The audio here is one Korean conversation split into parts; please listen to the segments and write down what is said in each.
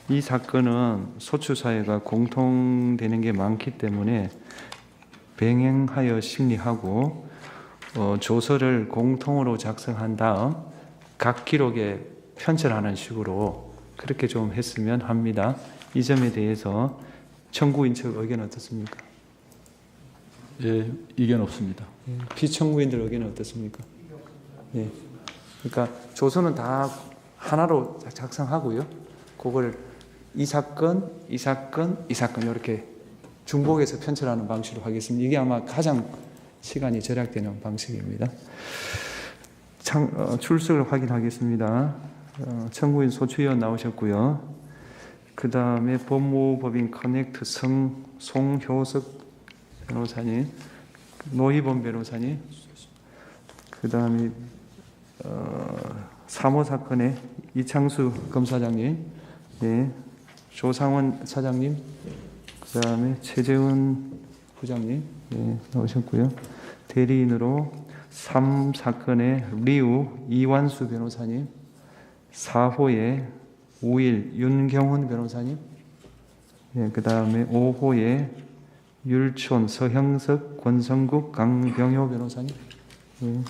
이 사건은 소추 사회가 공통되는 게 많기 때문에 병행하여 심리하고 조서를 공통으로 작성한 다음 각 기록에 편찬하는 식으로 그렇게 좀 했으면 합니다. 이 점에 대해서 청구인 측 의견 어떻습니까? 예, 이견 없습니다. 피청구인들 의견은 어떻습니까? 예. 그러니까 조서는 다 하나로 작성하고요. 그걸 이 사건 이렇게 중복해서 편찬하는 방식으로 하겠습니다. 이게 아마 가장 시간이 절약되는 방식입니다. 출석을 확인하겠습니다. 청구인 소추위원 나오셨고요. 그 다음에 법무법인 커넥트 송효석 변호사님, 노희범 변호사님, 그 다음에 사모 사건의 이창수 검사장님, 네, 조상원 사장님, 그 다음에 최재훈 부장님, 네, 나오셨고요. 대리인으로 3사건의 리우 이완수 변호사님, 4호의 5일 윤경훈 변호사님, 네, 그 다음에 5호의 율촌 서형석 권성국 강병효 변호사님. 네.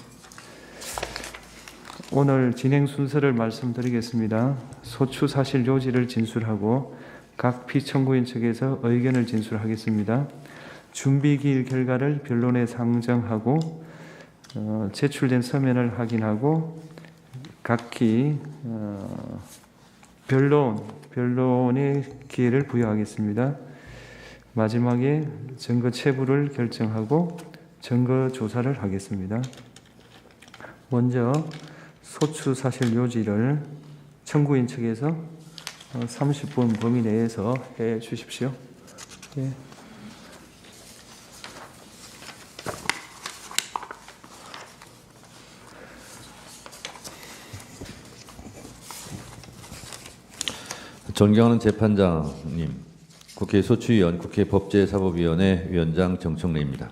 오늘 진행 순서를 말씀드리겠습니다. 소추 사실 요지를 진술하고 각 피청구인 측에서 의견을 진술하겠습니다. 준비기일 결과를 변론에 상정하고 제출된 서면을 확인하고 각기 변론의 기회를 부여하겠습니다. 마지막에 증거 체부를 결정하고 증거 조사를 하겠습니다. 먼저 소추 사실 요지를 청구인 측에서 30분 범위 내에서 해 주십시오. 예. 존경하는 재판장님, 국회 소추위원, 국회 법제사법위원회 위원장 정청래입니다.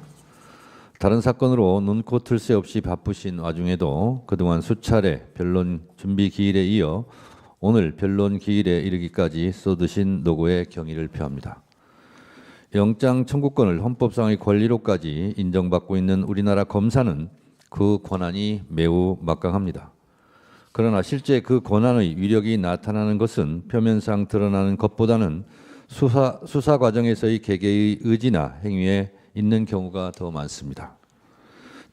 다른 사건으로 눈코 틀 새 없이 바쁘신 와중에도 그동안 수차례 변론 준비 기일에 이어 오늘 변론 기일에 이르기까지 쏟으신 노고에 경의를 표합니다. 영장 청구권을 헌법상의 권리로까지 인정받고 있는 우리나라 검사는 그 권한이 매우 막강합니다. 그러나 실제 그 권한의 위력이 나타나는 것은 표면상 드러나는 것보다는 수사 과정에서의 개개의 의지나 행위에 있는 경우가 더 많습니다.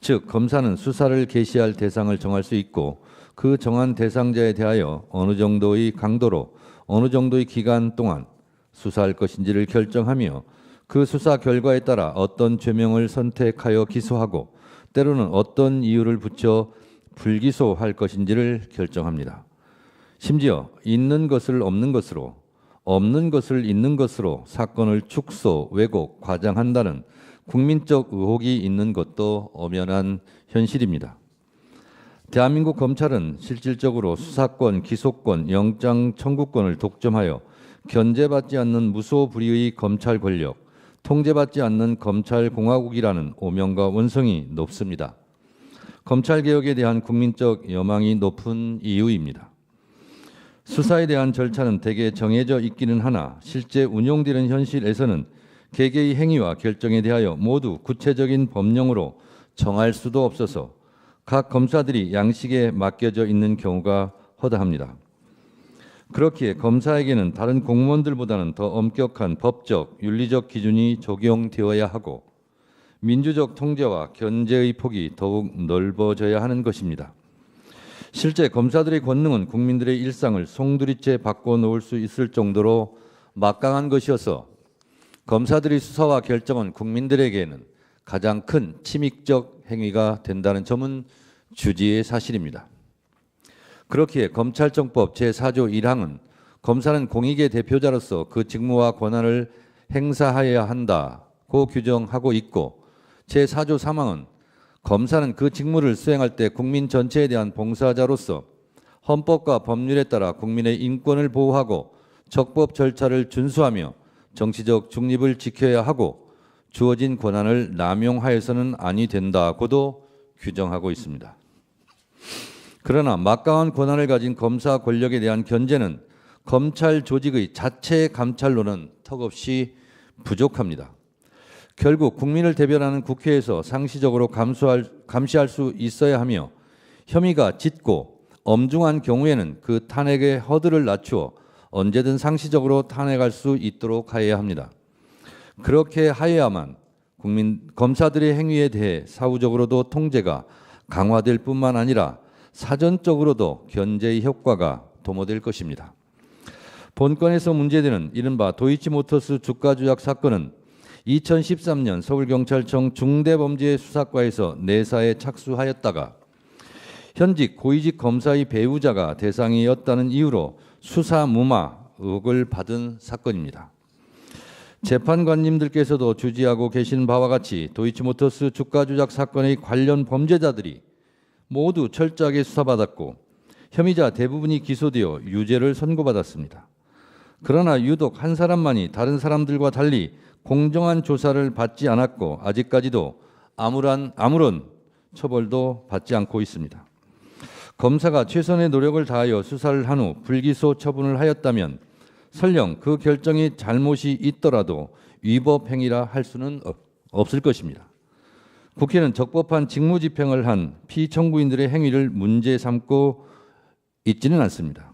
즉, 검사는 수사를 개시할 대상을 정할 수 있고 그 정한 대상자에 대하여 어느 정도의 강도로 어느 정도의 기간 동안 수사할 것인지를 결정하며 그 수사 결과에 따라 어떤 죄명을 선택하여 기소하고 때로는 어떤 이유를 붙여 불기소할 것인지를 결정합니다. 심지어 있는 것을 없는 것으로, 없는 것을 있는 것으로 사건을 축소, 왜곡, 과장한다는 국민적 의혹이 있는 것도 엄연한 현실입니다. 대한민국 검찰은 실질적으로 수사권, 기소권, 영장 청구권을 독점하여 견제받지 않는 무소불위의 검찰 권력, 통제받지 않는 검찰공화국이라는 오명과 원성이 높습니다. 검찰개혁에 대한 국민적 여망이 높은 이유입니다. 수사에 대한 절차는 대개 정해져 있기는 하나 실제 운용되는 현실에서는 개개의 행위와 결정에 대하여 모두 구체적인 법령으로 정할 수도 없어서 각 검사들이 양식에 맡겨져 있는 경우가 허다합니다. 그렇기에 검사에게는 다른 공무원들보다는 더 엄격한 법적, 윤리적 기준이 적용되어야 하고 민주적 통제와 견제의 폭이 더욱 넓어져야 하는 것입니다. 실제 검사들의 권능은 국민들의 일상을 송두리째 바꿔놓을 수 있을 정도로 막강한 것이어서 검사들의 수사와 결정은 국민들에게는 가장 큰 침익적 행위가 된다는 점은 주지의 사실입니다. 그렇기에 검찰청법 제4조 1항은 검사는 공익의 대표자로서 그 직무와 권한을 행사하여야 한다고 규정하고 있고 제4조 3항은 검사는 그 직무를 수행할 때 국민 전체에 대한 봉사자로서 헌법과 법률에 따라 국민의 인권을 보호하고 적법 절차를 준수하며 정치적 중립을 지켜야 하고 주어진 권한을 남용하여서는 아니 된다고도 규정하고 있습니다. 그러나 막강한 권한을 가진 검사 권력에 대한 견제는 검찰 조직의 자체 감찰로는 턱없이 부족합니다. 결국 국민을 대변하는 국회에서 상시적으로 감시할 수 있어야 하며 혐의가 짙고 엄중한 경우에는 그 탄핵의 허들을 낮추어 언제든 상시적으로 탄핵할 수 있도록 하여야 합니다. 그렇게 하여야만 검사들의 행위에 대해 사후적으로도 통제가 강화될 뿐만 아니라 사전적으로도 견제의 효과가 도모될 것입니다. 본건에서 문제되는 이른바 도이치모터스 주가 조작 사건은 2013년 서울경찰청 중대범죄수사과에서 내사에 착수하였다가 현직 고위직 검사의 배우자가 대상이었다는 이유로 수사 무마 의혹을 받은 사건입니다. 재판관님들께서도 주지하고 계신 바와 같이 도이치모터스 주가 조작 사건의 관련 범죄자들이 모두 철저하게 수사받았고 혐의자 대부분이 기소되어 유죄를 선고받았습니다. 그러나 유독 한 사람만이 다른 사람들과 달리 공정한 조사를 받지 않았고 아직까지도 아무런 처벌도 받지 않고 있습니다. 검사가 최선의 노력을 다하여 수사를 한 후 불기소 처분을 하였다면 설령 그 결정이 잘못이 있더라도 위법 행위라 할 수는 없을 것입니다. 국회는 적법한 직무집행을 한 피청구인들의 행위를 문제 삼고 있지는 않습니다.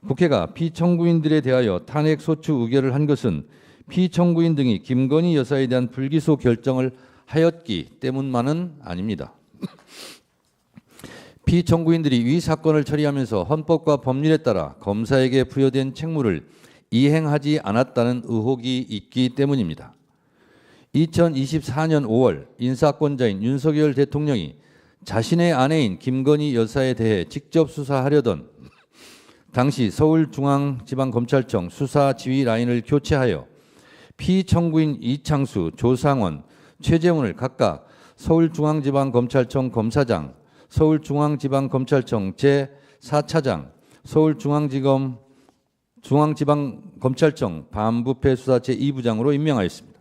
국회가 피청구인들에 대하여 탄핵 소추 의결을 한 것은 피청구인 등이 김건희 여사에 대한 불기소 결정을 하였기 때문만은 아닙니다. 피청구인들이 위 사건을 처리하면서 헌법과 법률에 따라 검사에게 부여된 책무를 이행하지 않았다는 의혹이 있기 때문입니다. 2024년 5월 인사권자인 윤석열 대통령이 자신의 아내인 김건희 여사에 대해 직접 수사하려던 당시 서울중앙지방검찰청 수사지휘 라인을 교체하여 피청구인 이창수, 조상원, 최재훈을 각각 서울중앙지방검찰청 검사장, 서울중앙지방검찰청 제4차장, 중앙지방검찰청 반부패수사 제2부장으로 임명하였습니다.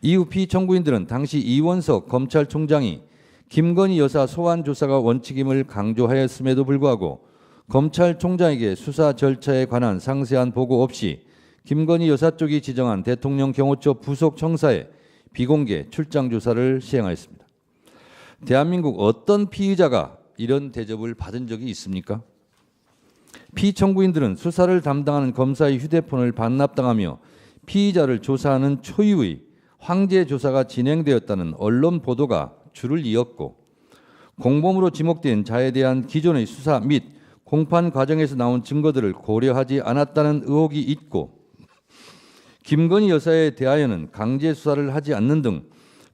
이후 피청구인들은 당시 이원석 검찰총장이 김건희 여사 소환 조사가 원칙임을 강조하였음에도 불구하고 검찰총장에게 수사 절차에 관한 상세한 보고 없이 김건희 여사 쪽이 지정한 대통령 경호처 부속 청사에 비공개 출장 조사를 시행하였습니다. 대한민국 어떤 피의자가 이런 대접을 받은 적이 있습니까? 피청구인들은 수사를 담당하는 검사의 휴대폰을 반납당하며 피의자를 조사하는 초유의 황제 조사가 진행되었다는 언론 보도가 줄을 이었고 공범으로 지목된 자에 대한 기존의 수사 및 공판 과정에서 나온 증거들을 고려하지 않았다는 의혹이 있고 김건희 여사에 대하여는 강제 수사를 하지 않는 등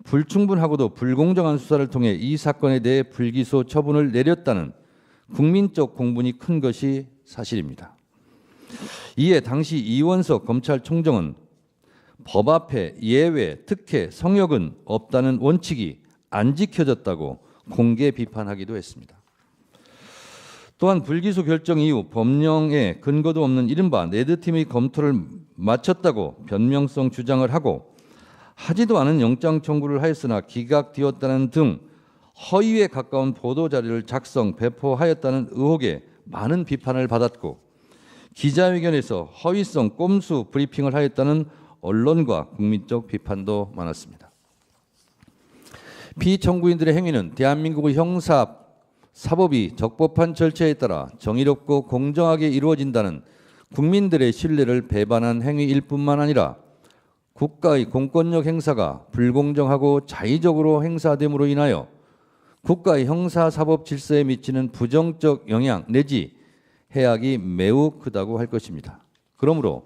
불충분하고도 불공정한 수사를 통해 이 사건에 대해 불기소 처분을 내렸다는 국민적 공분이 큰 것이 사실입니다. 이에 당시 이원석 검찰총장은 법 앞에 예외, 특혜, 성역은 없다는 원칙이 안 지켜졌다고 공개 비판하기도 했습니다. 또한 불기소 결정 이후 법령에 근거도 없는 이른바 레드팀의 검토를 마쳤다고 변명성 주장을 하고 하지도 않은 영장 청구를 하였으나 기각되었다는 등 허위에 가까운 보도자료를 작성, 배포하였다는 의혹에 많은 비판을 받았고 기자회견에서 허위성 꼼수 브리핑을 하였다는 언론과 국민적 비판도 많았습니다. 피청구인들의 행위는 대한민국의 형사 사법이 적법한 절차에 따라 정의롭고 공정하게 이루어진다는 국민들의 신뢰를 배반한 행위일 뿐만 아니라 국가의 공권력 행사가 불공정하고 자의적으로 행사됨으로 인하여 국가의 형사사법 질서에 미치는 부정적 영향 내지 해악이 매우 크다고 할 것입니다. 그러므로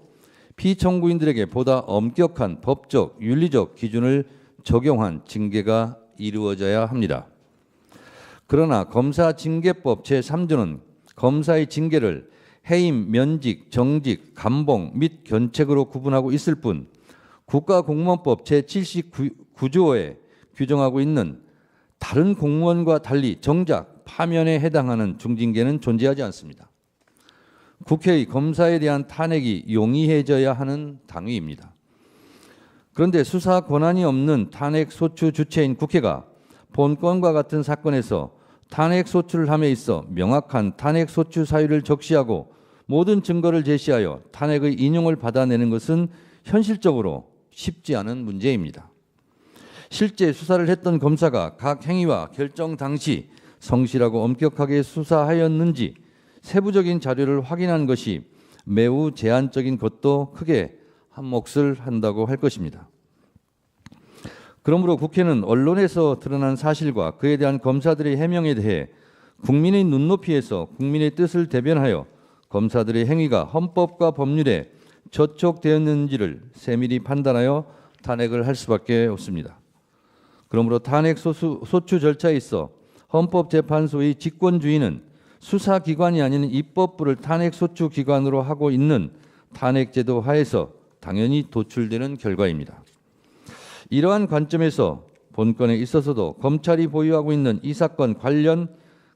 피청구인들에게 보다 엄격한 법적, 윤리적 기준을 적용한 징계가 이루어져야 합니다. 그러나 검사징계법 제3조는 검사의 징계를 해임, 면직, 정직, 감봉 및 견책으로 구분하고 있을 뿐 국가공무원법 제79조에 규정하고 있는 다른 공무원과 달리 정작 파면에 해당하는 중징계는 존재하지 않습니다. 국회의 검사에 대한 탄핵이 용이해져야 하는 당위입니다. 그런데 수사 권한이 없는 탄핵 소추 주체인 국회가 본건과 같은 사건에서 탄핵 소추를 함에 있어 명확한 탄핵 소추 사유를 적시하고 모든 증거를 제시하여 탄핵의 인용을 받아내는 것은 현실적으로 쉽지 않은 문제입니다. 실제 수사를 했던 검사가 각 행위와 결정 당시 성실하고 엄격하게 수사하였는지 세부적인 자료를 확인한 것이 매우 제한적인 것도 크게 한 몫을 한다고 할 것입니다. 그러므로 국회는 언론에서 드러난 사실과 그에 대한 검사들의 해명에 대해 국민의 눈높이에서 국민의 뜻을 대변하여 검사들의 행위가 헌법과 법률에 저촉되었는지를 세밀히 판단하여 탄핵을 할 수밖에 없습니다. 그러므로 탄핵 소추 절차에 있어 헌법재판소의 직권주의는 수사기관이 아닌 입법부를 탄핵소추기관으로 하고 있는 탄핵제도 하에서 당연히 도출되는 결과입니다. 이러한 관점에서 본건에 있어서도 검찰이 보유하고 있는 이 사건 관련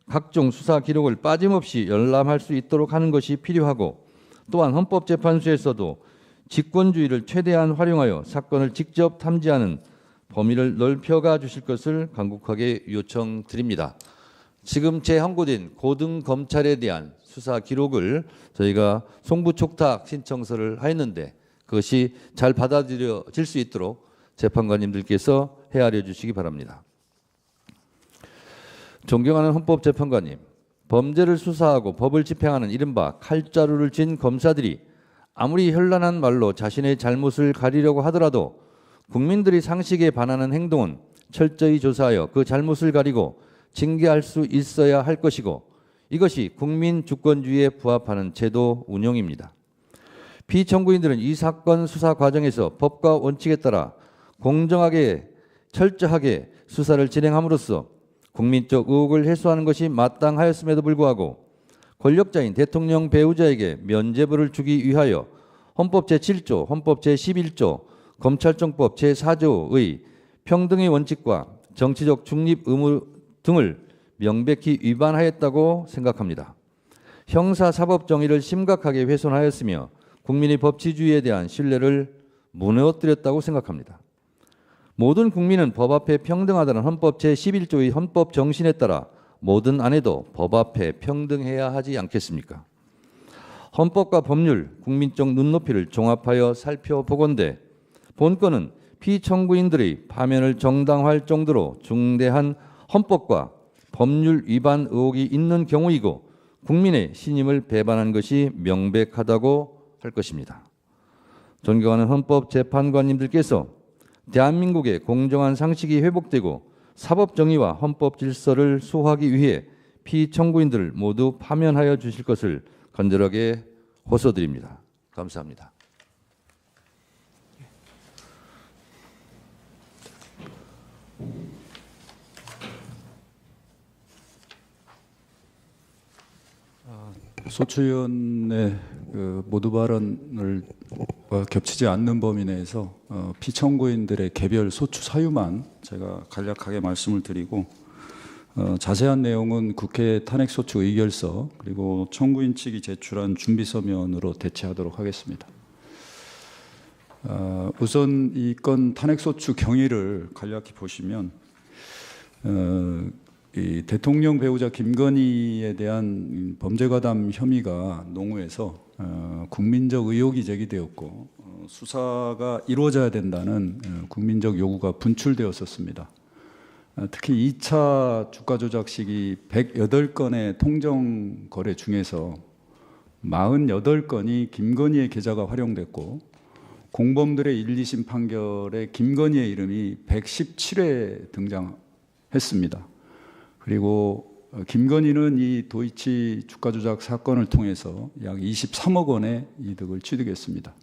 각종 수사 기록을 빠짐없이 열람할 수 있도록 하는 것이 필요하고, 또한 헌법재판소에서도 직권주의를 최대한 활용하여 사건을 직접 탐지하는 범위를 넓혀가 주실 것을 간곡하게 요청드립니다. 지금 재헌고된 고등검찰에 대한 수사 기록을 저희가 송부촉탁 신청서를 하였는데 그것이 잘 받아들여질 수 있도록 재판관님들께서 헤아려 주시기 바랍니다. 존경하는 헌법재판관님, 범죄를 수사하고 법을 집행하는 이른바 칼자루를 쥔 검사들이 아무리 현란한 말로 자신의 잘못을 가리려고 하더라도 국민들이 상식에 반하는 행동은 철저히 조사하여 그 잘못을 가리고 징계할 수 있어야 할 것이고, 이것이 국민 주권주의에 부합하는 제도 운영입니다. 피청구인들은 이 사건 수사 과정에서 법과 원칙에 따라 공정하게 철저하게 수사를 진행함으로써 국민적 의혹을 해소하는 것이 마땅하였음에도 불구하고 권력자인 대통령 배우자에게 면죄부를 주기 위하여 헌법 제7조, 헌법 제11조, 검찰청법 제4조의 평등의 원칙과 정치적 중립 의무 등을 명백히 위반하였다고 생각합니다. 형사사법 정의를 심각하게 훼손하였으며 국민의 법치주의에 대한 신뢰를 무너뜨렸다고 생각합니다. 모든 국민은 법 앞에 평등하다는 헌법 제11조의 헌법 정신에 따라 모든 아내도 법 앞에 평등해야 하지 않겠습니까? 헌법과 법률, 국민적 눈높이를 종합하여 살펴보건대 본건은 피청구인들의 파면을 정당화할 정도로 중대한 헌법과 법률 위반 의혹이 있는 경우이고 국민의 신임을 배반한 것이 명백하다고 할 것입니다. 존경하는 헌법재판관님들께서 대한민국의 공정한 상식이 회복되고 사법 정의와 헌법 질서를 수호하기 위해 피청구인들을 모두 파면하여 주실 것을 간절하게 호소드립니다. 감사합니다. 소추위원의 모두 발언을 겹치지 않는 범위 내에서 피청구인들의 개별 소추 사유만 제가 간략하게 말씀을 드리고 자세한 내용은 국회 탄핵소추 의결서 그리고 청구인 측이 제출한 준비서면으로 대체하도록 하겠습니다. 우선 이 건 탄핵소추 경위를 간략히 보시면 이 대통령 배우자 김건희에 대한 범죄가담 혐의가 농후해서 국민적 의혹이 제기되었고 수사가 이루어져야 된다는 국민적 요구가 분출되었었습니다. 특히 2차 주가 조작 시기 108건의 통정 거래 중에서 48건이 김건희의 계좌가 활용됐고 공범들의 1, 2심 판결에 김건희의 이름이 117회 등장했습니다. 그리고 김건희는 이 도이치 주가 조작 사건을 통해서 약 23억 원의 이득을 취득했습니다.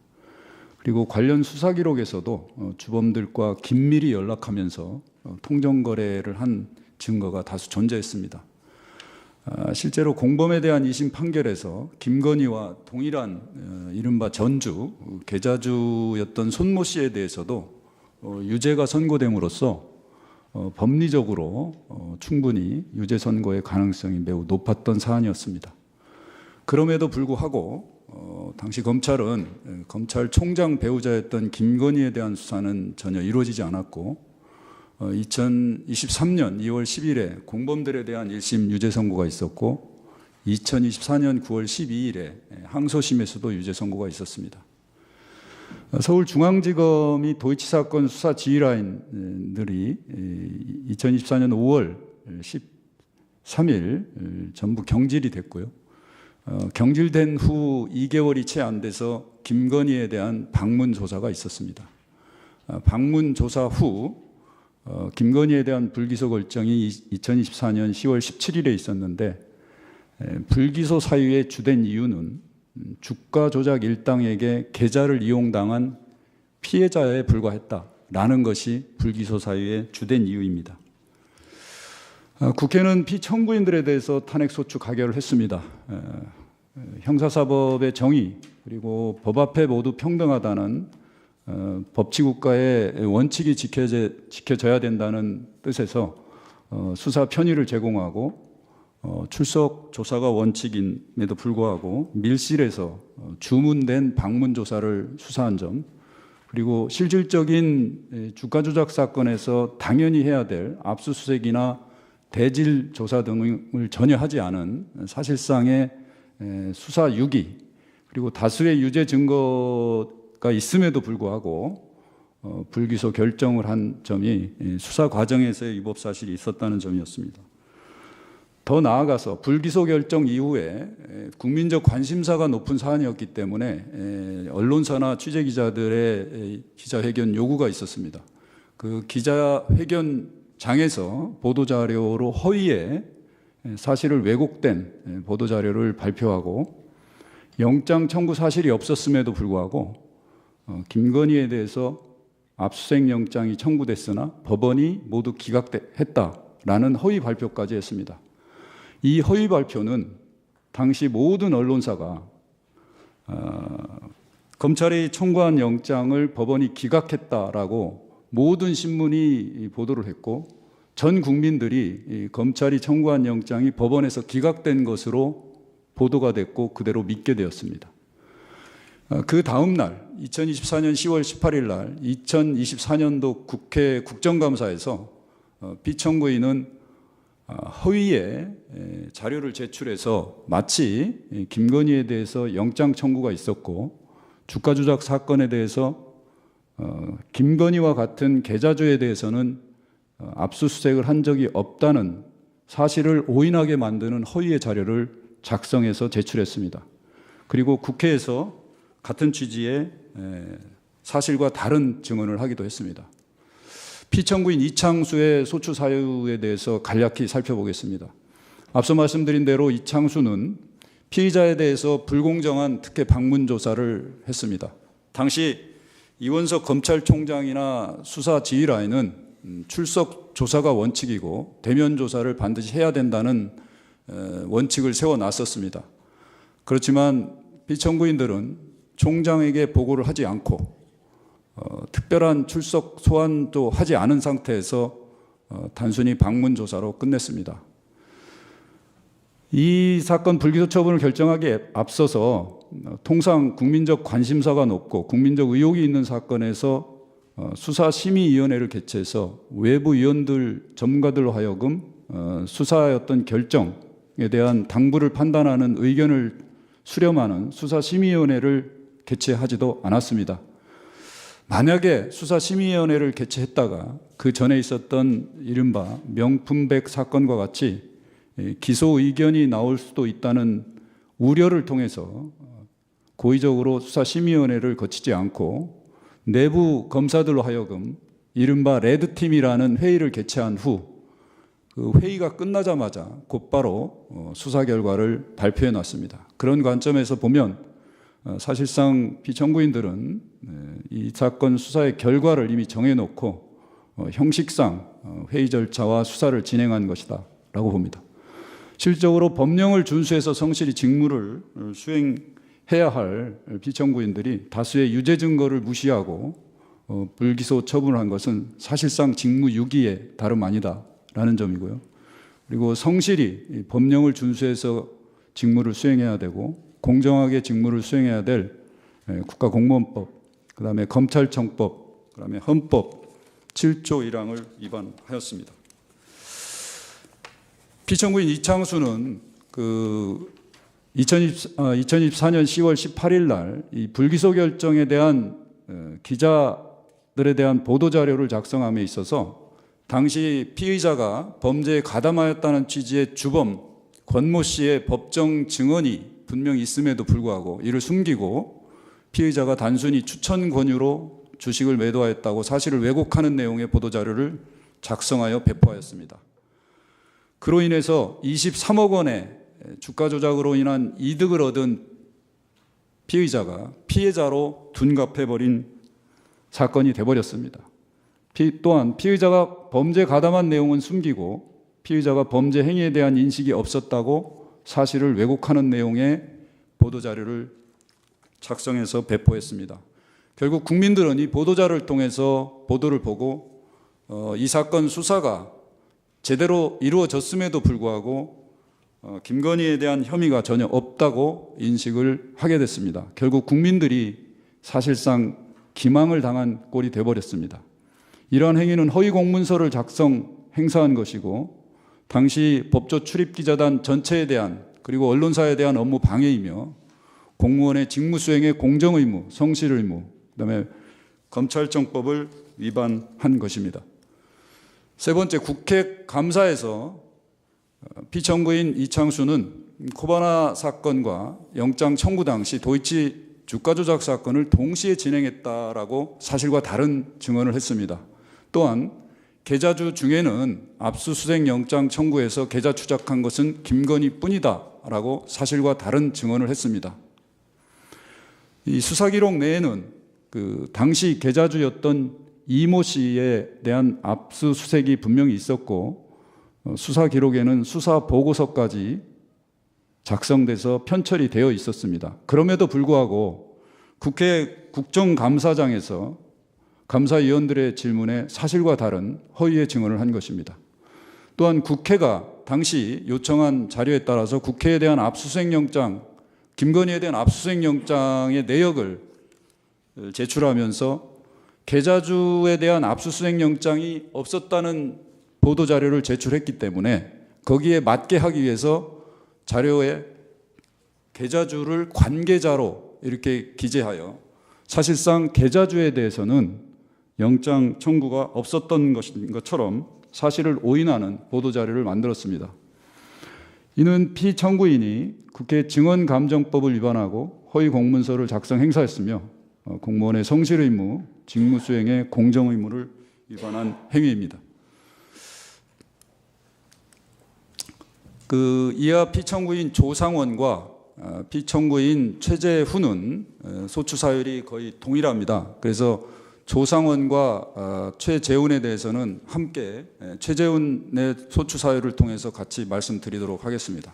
그리고 관련 수사 기록에서도 주범들과 긴밀히 연락하면서 통정 거래를 한 증거가 다수 존재했습니다. 실제로 공범에 대한 2심 판결에서 김건희와 동일한 이른바 전주 계좌주였던 손모 씨에 대해서도 유죄가 선고됨으로써 법리적으로 충분히 유죄 선고의 가능성이 매우 높았던 사안이었습니다. 그럼에도 불구하고 당시 검찰은 검찰총장 배우자였던 김건희에 대한 수사는 전혀 이루어지지 않았고 2023년 2월 10일에 공범들에 대한 1심 유죄 선고가 있었고 2024년 9월 12일에 항소심에서도 유죄 선고가 있었습니다. 서울중앙지검이 도이치 사건 수사 지휘라인들이 2024년 5월 13일 전부 경질이 됐고요. 경질된 후 2개월이 채 안 돼서 김건희에 대한 방문 조사가 있었습니다. 방문 조사 후 김건희에 대한 불기소 결정이 2024년 10월 17일에 있었는데 불기소 사유의 주된 이유는 주가 조작 일당에게 계좌를 이용당한 피해자에 불과했다라는 것이 불기소 사유의 주된 이유입니다. 국회는 피청구인들에 대해서 탄핵소추 가결을 했습니다. 형사사법의 정의 그리고 법 앞에 모두 평등하다는 법치국가의 원칙이 지켜져야 된다는 뜻에서 수사 편의를 제공하고 출석 조사가 원칙임에도 불구하고 밀실에서 주문된 방문 조사를 수사한 점, 그리고 실질적인 주가 조작 사건에서 당연히 해야 될 압수수색이나 대질 조사 등을 전혀 하지 않은 사실상의 수사 유기, 그리고 다수의 유죄 증거가 있음에도 불구하고 불기소 결정을 한 점이 수사 과정에서의 위법 사실이 있었다는 점이었습니다. 더 나아가서 불기소 결정 이후에 국민적 관심사가 높은 사안이었기 때문에 언론사나 취재기자들의 기자회견 요구가 있었습니다. 그 기자회견장에서 보도자료로 허위의 사실을 왜곡된 보도자료를 발표하고 영장 청구 사실이 없었음에도 불구하고 김건희에 대해서 압수수색 영장이 청구됐으나 법원이 모두 기각했다라는 허위 발표까지 했습니다. 이 허위 발표는 당시 모든 언론사가 검찰이 청구한 영장을 법원이 기각했다라고 모든 신문이 보도를 했고 전 국민들이 검찰이 청구한 영장이 법원에서 기각된 것으로 보도가 됐고 그대로 믿게 되었습니다. 그 다음 날 2024년 10월 18일 날 2024년도 국회 국정감사에서 피청구인은 허위의 자료를 제출해서 마치 김건희에 대해서 영장 청구가 있었고 주가 조작 사건에 대해서 김건희와 같은 계좌주에 대해서는 압수수색을 한 적이 없다는 사실을 오인하게 만드는 허위의 자료를 작성해서 제출했습니다. 그리고 국회에서 같은 취지의 사실과 다른 증언을 하기도 했습니다. 피청구인 이창수의 소추 사유에 대해서 간략히 살펴보겠습니다. 앞서 말씀드린 대로 이창수는 피의자에 대해서 불공정한 특혜 방문 조사를 했습니다. 당시 이원석 검찰총장이나 수사 지휘라인은 출석 조사가 원칙이고 대면 조사를 반드시 해야 된다는 원칙을 세워놨었습니다. 그렇지만 피청구인들은 총장에게 보고를 하지 않고 특별한 출석 소환도 하지 않은 상태에서 단순히 방문 조사로 끝냈습니다. 이 사건 불기소 처분을 결정하기에 앞서서 통상 국민적 관심사가 높고 국민적 의혹이 있는 사건에서 수사심의위원회를 개최해서 외부 위원들, 전문가들로 하여금 수사의 어떤 결정에 대한 당부를 판단하는 의견을 수렴하는 수사심의위원회를 개최하지도 않았습니다. 만약에 수사심의위원회를 개최했다가 그 전에 있었던 이른바 명품백 사건과 같이 기소 의견이 나올 수도 있다는 우려를 통해서 고의적으로 수사심의위원회를 거치지 않고 내부 검사들로 하여금 이른바 레드팀이라는 회의를 개최한 후 그 회의가 끝나자마자 곧바로 수사 결과를 발표해 놨습니다. 그런 관점에서 보면 사실상 피청구인들은 이 사건 수사의 결과를 이미 정해놓고 형식상 회의 절차와 수사를 진행한 것이다 라고 봅니다. 실질적으로 법령을 준수해서 성실히 직무를 수행해야 할 피청구인들이 다수의 유죄 증거를 무시하고 불기소 처분을 한 것은 사실상 직무유기에 다름 아니다라는 점이고요. 그리고 성실히 법령을 준수해서 직무를 수행해야 되고 공정하게 직무를 수행해야 될 국가공무원법, 그다음에 검찰청법, 그다음에 헌법 7조 1항을 위반하였습니다. 피청구인 이창수는 2024년 10월 18일 날 이 불기소 결정에 대한 기자들에 대한 보도 자료를 작성함에 있어서 당시 피의자가 범죄에 가담하였다는 취지의 주범 권모 씨의 법정 증언이 분명히 있음에도 불구하고 이를 숨기고 피의자가 단순히 추천 권유로 주식을 매도하였다고 사실을 왜곡하는 내용의 보도 자료를 작성하여 배포하였습니다. 그로 인해서 23억 원의 주가 조작으로 인한 이득을 얻은 피의자가 피해자로 둔갑해버린 사건이 되어버렸습니다. 또한 피의자가 범죄에 가담한 내용은 숨기고 피의자가 범죄 행위에 대한 인식이 없었다고 사실을 왜곡하는 내용의 보도자료를 작성해서 배포했습니다. 결국 국민들은 이 보도자료를 통해서 보도를 보고 이 사건 수사가 제대로 이루어졌음에도 불구하고 김건희에 대한 혐의가 전혀 없다고 인식을 하게 됐습니다. 결국 국민들이 사실상 기망을 당한 꼴이 되어버렸습니다. 이러한 행위는 허위 공문서를 행사한 것이고 당시 법조 출입기자단 전체에 대한 그리고 언론사에 대한 업무 방해이며 공무원의 직무수행의 공정의무, 성실의무, 그다음에 검찰청법을 위반한 것입니다. 세 번째, 국회 감사에서 피청구인 이창수는 코바나 사건과 영장 청구 당시 도이치 주가 조작 사건을 동시에 진행했다라고 사실과 다른 증언을 했습니다. 또한 계좌주 중에는 압수수색 영장 청구에서 계좌 추적한 것은 김건희뿐이다라고 사실과 다른 증언을 했습니다. 이 수사 기록 내에는 당시 계좌주였던 이모 씨에 대한 압수수색이 분명히 있었고 수사 기록에는 수사 보고서까지 작성돼서 편철이 되어 있었습니다. 그럼에도 불구하고 국회 국정감사장에서 감사위원들의 질문에 사실과 다른 허위의 증언을 한 것입니다. 또한 국회가 당시 요청한 자료에 따라서 국회에 대한 압수수색 영장, 김건희에 대한 압수수색 영장의 내역을 제출하면서 계좌주에 대한 압수수색 영장이 없었다는 보도 자료를 제출했기 때문에 거기에 맞게 하기 위해서 자료에 계좌주를 관계자로 이렇게 기재하여 사실상 계좌주에 대해서는 영장 청구가 없었던 것처럼 사실을 오인하는 보도 자료를 만들었습니다. 이는 피청구인이 국회 증언감정법을 위반하고 허위 공문서를 작성 행사했으며 공무원의 성실 의무, 직무 수행의 공정 의무를 위반한 행위입니다. 이하 피청구인 조상원과 피청구인 최재훈은 소추 사율이 거의 동일합니다. 그래서 조상원과 최재훈에 대해서는 함께 최재훈의 소추 사유를 통해서 같이 말씀드리도록 하겠습니다.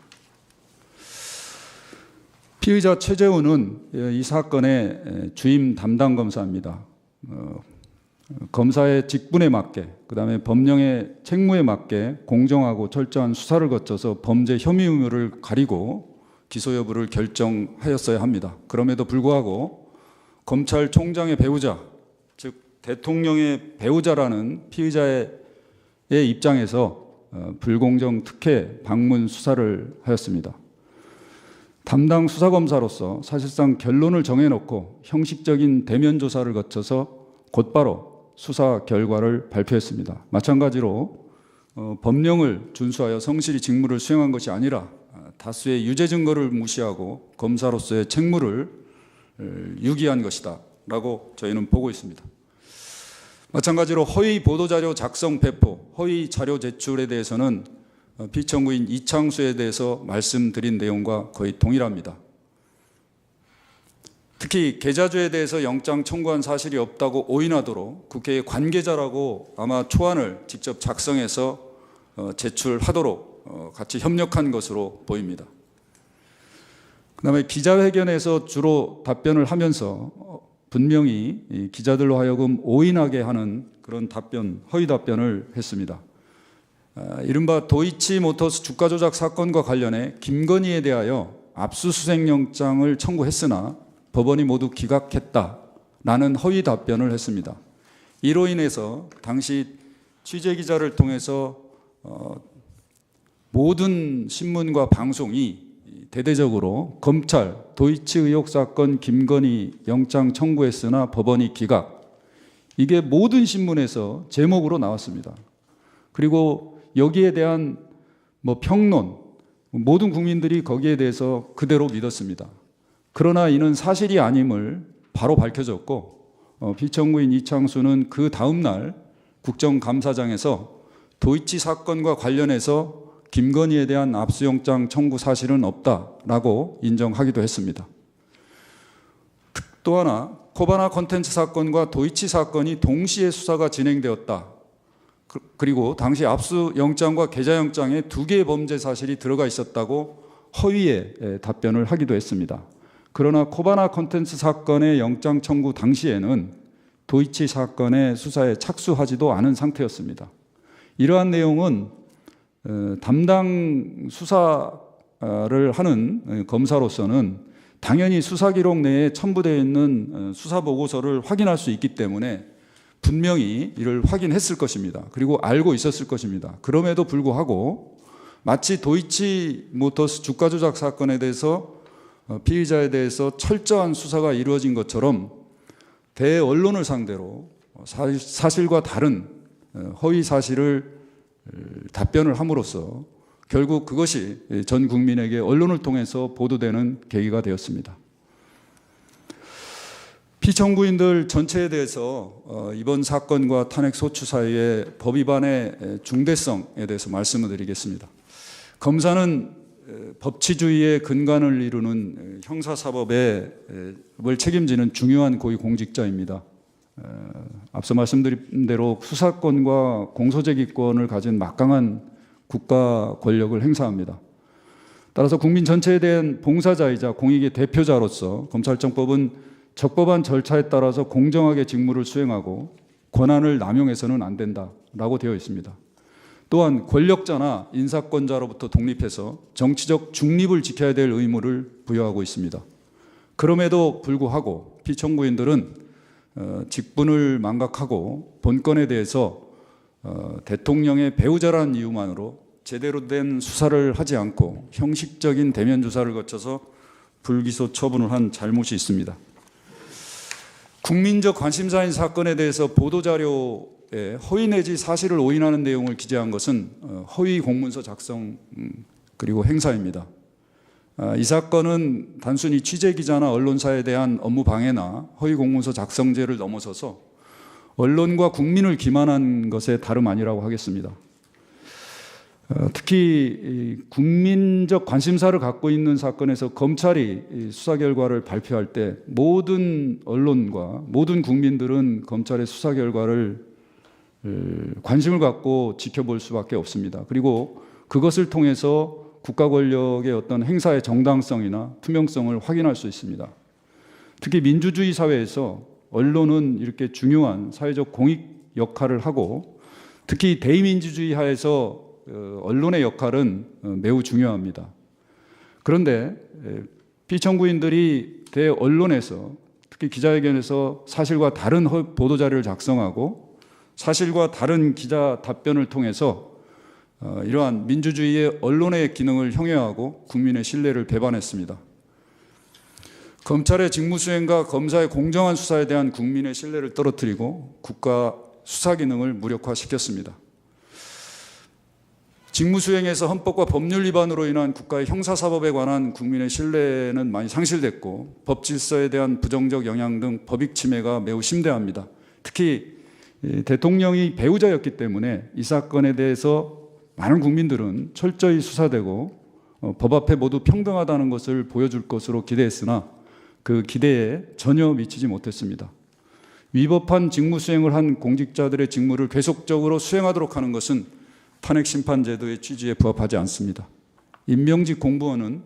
피의자 최재훈은 이 사건의 주임 담당 검사입니다. 검사의 직분에 맞게, 그다음에 법령의 책무에 맞게 공정하고 철저한 수사를 거쳐서 범죄 혐의 의무를 가리고 기소 여부를 결정하였어야 합니다. 그럼에도 불구하고 검찰총장의 배우자, 즉 대통령의 배우자라는 피의자의 입장에서 불공정 특혜 방문 수사를 하였습니다. 담당 수사검사로서 사실상 결론을 정해놓고 형식적인 대면 조사를 거쳐서 곧바로 수사 결과를 발표했습니다. 마찬가지로 법령을 준수하여 성실히 직무를 수행한 것이 아니라 다수의 유죄 증거를 무시하고 검사로서의 책무를 유기한 것이다 라고 저희는 보고 있습니다. 마찬가지로 허위 보도자료 작성 배포, 허위 자료 제출에 대해서는 피청구인 이창수에 대해서 말씀드린 내용과 거의 동일합니다. 특히 계좌주에 대해서 영장 청구한 사실이 없다고 오인하도록 국회의 관계자라고 아마 초안을 직접 작성해서 제출하도록 같이 협력한 것으로 보입니다. 그다음에 기자회견에서 주로 답변을 하면서 분명히 기자들로 하여금 오인하게 하는 그런 답변, 허위 답변을 했습니다. 이른바 도이치모터스 주가 조작 사건과 관련해 김건희에 대하여 압수수색 영장을 청구했으나 법원이 모두 기각했다라는 허위 답변을 했습니다. 이로 인해서 당시 취재기자를 통해서 모든 신문과 방송이 대대적으로 검찰 도이치 의혹 사건 김건희 영장 청구했으나 법원이 기각, 이게 모든 신문에서 제목으로 나왔습니다. 그리고 여기에 대한 평론, 모든 국민들이 거기에 대해서 그대로 믿었습니다. 그러나 이는 사실이 아님을 바로 밝혀졌고, 피청구인 이창수는 그 다음 날 국정감사장에서 도이치 사건과 관련해서 김건희에 대한 압수영장 청구 사실은 없다라고 인정하기도 했습니다. 또 하나, 코바나 콘텐츠 사건과 도이치 사건이 동시에 수사가 진행되었다. 그리고 당시 압수영장과 계좌영장에 2개의 범죄 사실이 들어가 있었다고 허위의 답변을 하기도 했습니다. 그러나 코바나 콘텐츠 사건의 영장 청구 당시에는 도이치 사건의 수사에 착수하지도 않은 상태였습니다. 이러한 내용은 담당 수사를 하는 검사로서는 당연히 수사 기록 내에 첨부되어 있는 수사 보고서를 확인할 수 있기 때문에 분명히 이를 확인했을 것입니다. 그리고 알고 있었을 것입니다. 그럼에도 불구하고 마치 도이치 모터스 주가 조작 사건에 대해서 피의자에 대해서 철저한 수사가 이루어진 것처럼 대언론을 상대로 사실과 다른 허위 사실을 답변을 함으로써 결국 그것이 전 국민에게 언론을 통해서 보도되는 계기가 되었습니다. 피청구인들 전체에 대해서 이번 사건과 탄핵 소추 사이의 법 위반의 중대성에 대해서 말씀을 드리겠습니다. 검사는 법치주의의 근간을 이루는 형사사법을 책임지는 중요한 고위공직자입니다. 앞서 말씀드린 대로 수사권과 공소제기권을 가진 막강한 국가 권력을 행사합니다. 따라서 국민 전체에 대한 봉사자이자 공익의 대표자로서 검찰청법은 적법한 절차에 따라서 공정하게 직무를 수행하고 권한을 남용해서는 안 된다라고 되어 있습니다. 또한 권력자나 인사권자로부터 독립해서 정치적 중립을 지켜야 될 의무를 부여하고 있습니다. 그럼에도 불구하고 피청구인들은 직분을 망각하고 본건에 대해서 대통령의 배우자라는 이유만으로 제대로 된 수사를 하지 않고 형식적인 대면 조사를 거쳐서 불기소 처분을 한 잘못이 있습니다. 국민적 관심사인 사건에 대해서 보도자료에 허위 내지 사실을 오인하는 내용을 기재한 것은 허위 공문서 작성 그리고 행사입니다. 이 사건은 단순히 취재기자나 언론사에 대한 업무 방해나 허위 공문서 작성죄를 넘어서서 언론과 국민을 기만한 것에 다름 아니라고 하겠습니다. 특히 국민적 관심사를 갖고 있는 사건에서 검찰이 수사 결과를 발표할 때 모든 언론과 모든 국민들은 검찰의 수사 결과를 관심을 갖고 지켜볼 수밖에 없습니다. 그리고 그것을 통해서 국가 권력의 어떤 행사의 정당성이나 투명성을 확인할 수 있습니다. 특히 민주주의 사회에서 언론은 이렇게 중요한 사회적 공익 역할을 하고 특히 대의민주주의 하에서 언론의 역할은 매우 중요합니다. 그런데 피청구인들이 대언론에서 특히 기자회견에서 사실과 다른 보도자료를 작성하고 사실과 다른 기자 답변을 통해서 이러한 민주주의의 언론의 기능을 형해하고 국민의 신뢰를 배반했습니다. 검찰의 직무수행과 검사의 공정한 수사에 대한 국민의 신뢰를 떨어뜨리고 국가 수사 기능을 무력화시켰습니다. 직무수행에서 헌법과 법률 위반으로 인한 국가의 형사사법에 관한 국민의 신뢰는 많이 상실됐고 법 질서에 대한 부정적 영향 등 법익 침해가 매우 심대합니다. 특히 대통령이 배우자였기 때문에 이 사건에 대해서 많은 국민들은 철저히 수사되고 법 앞에 모두 평등하다는 것을 보여줄 것으로 기대했으나 그 기대에 전혀 미치지 못했습니다. 위법한 직무수행을 한 공직자들의 직무를 계속적으로 수행하도록 하는 것은 탄핵심판제도의 취지에 부합하지 않습니다. 임명직 공무원은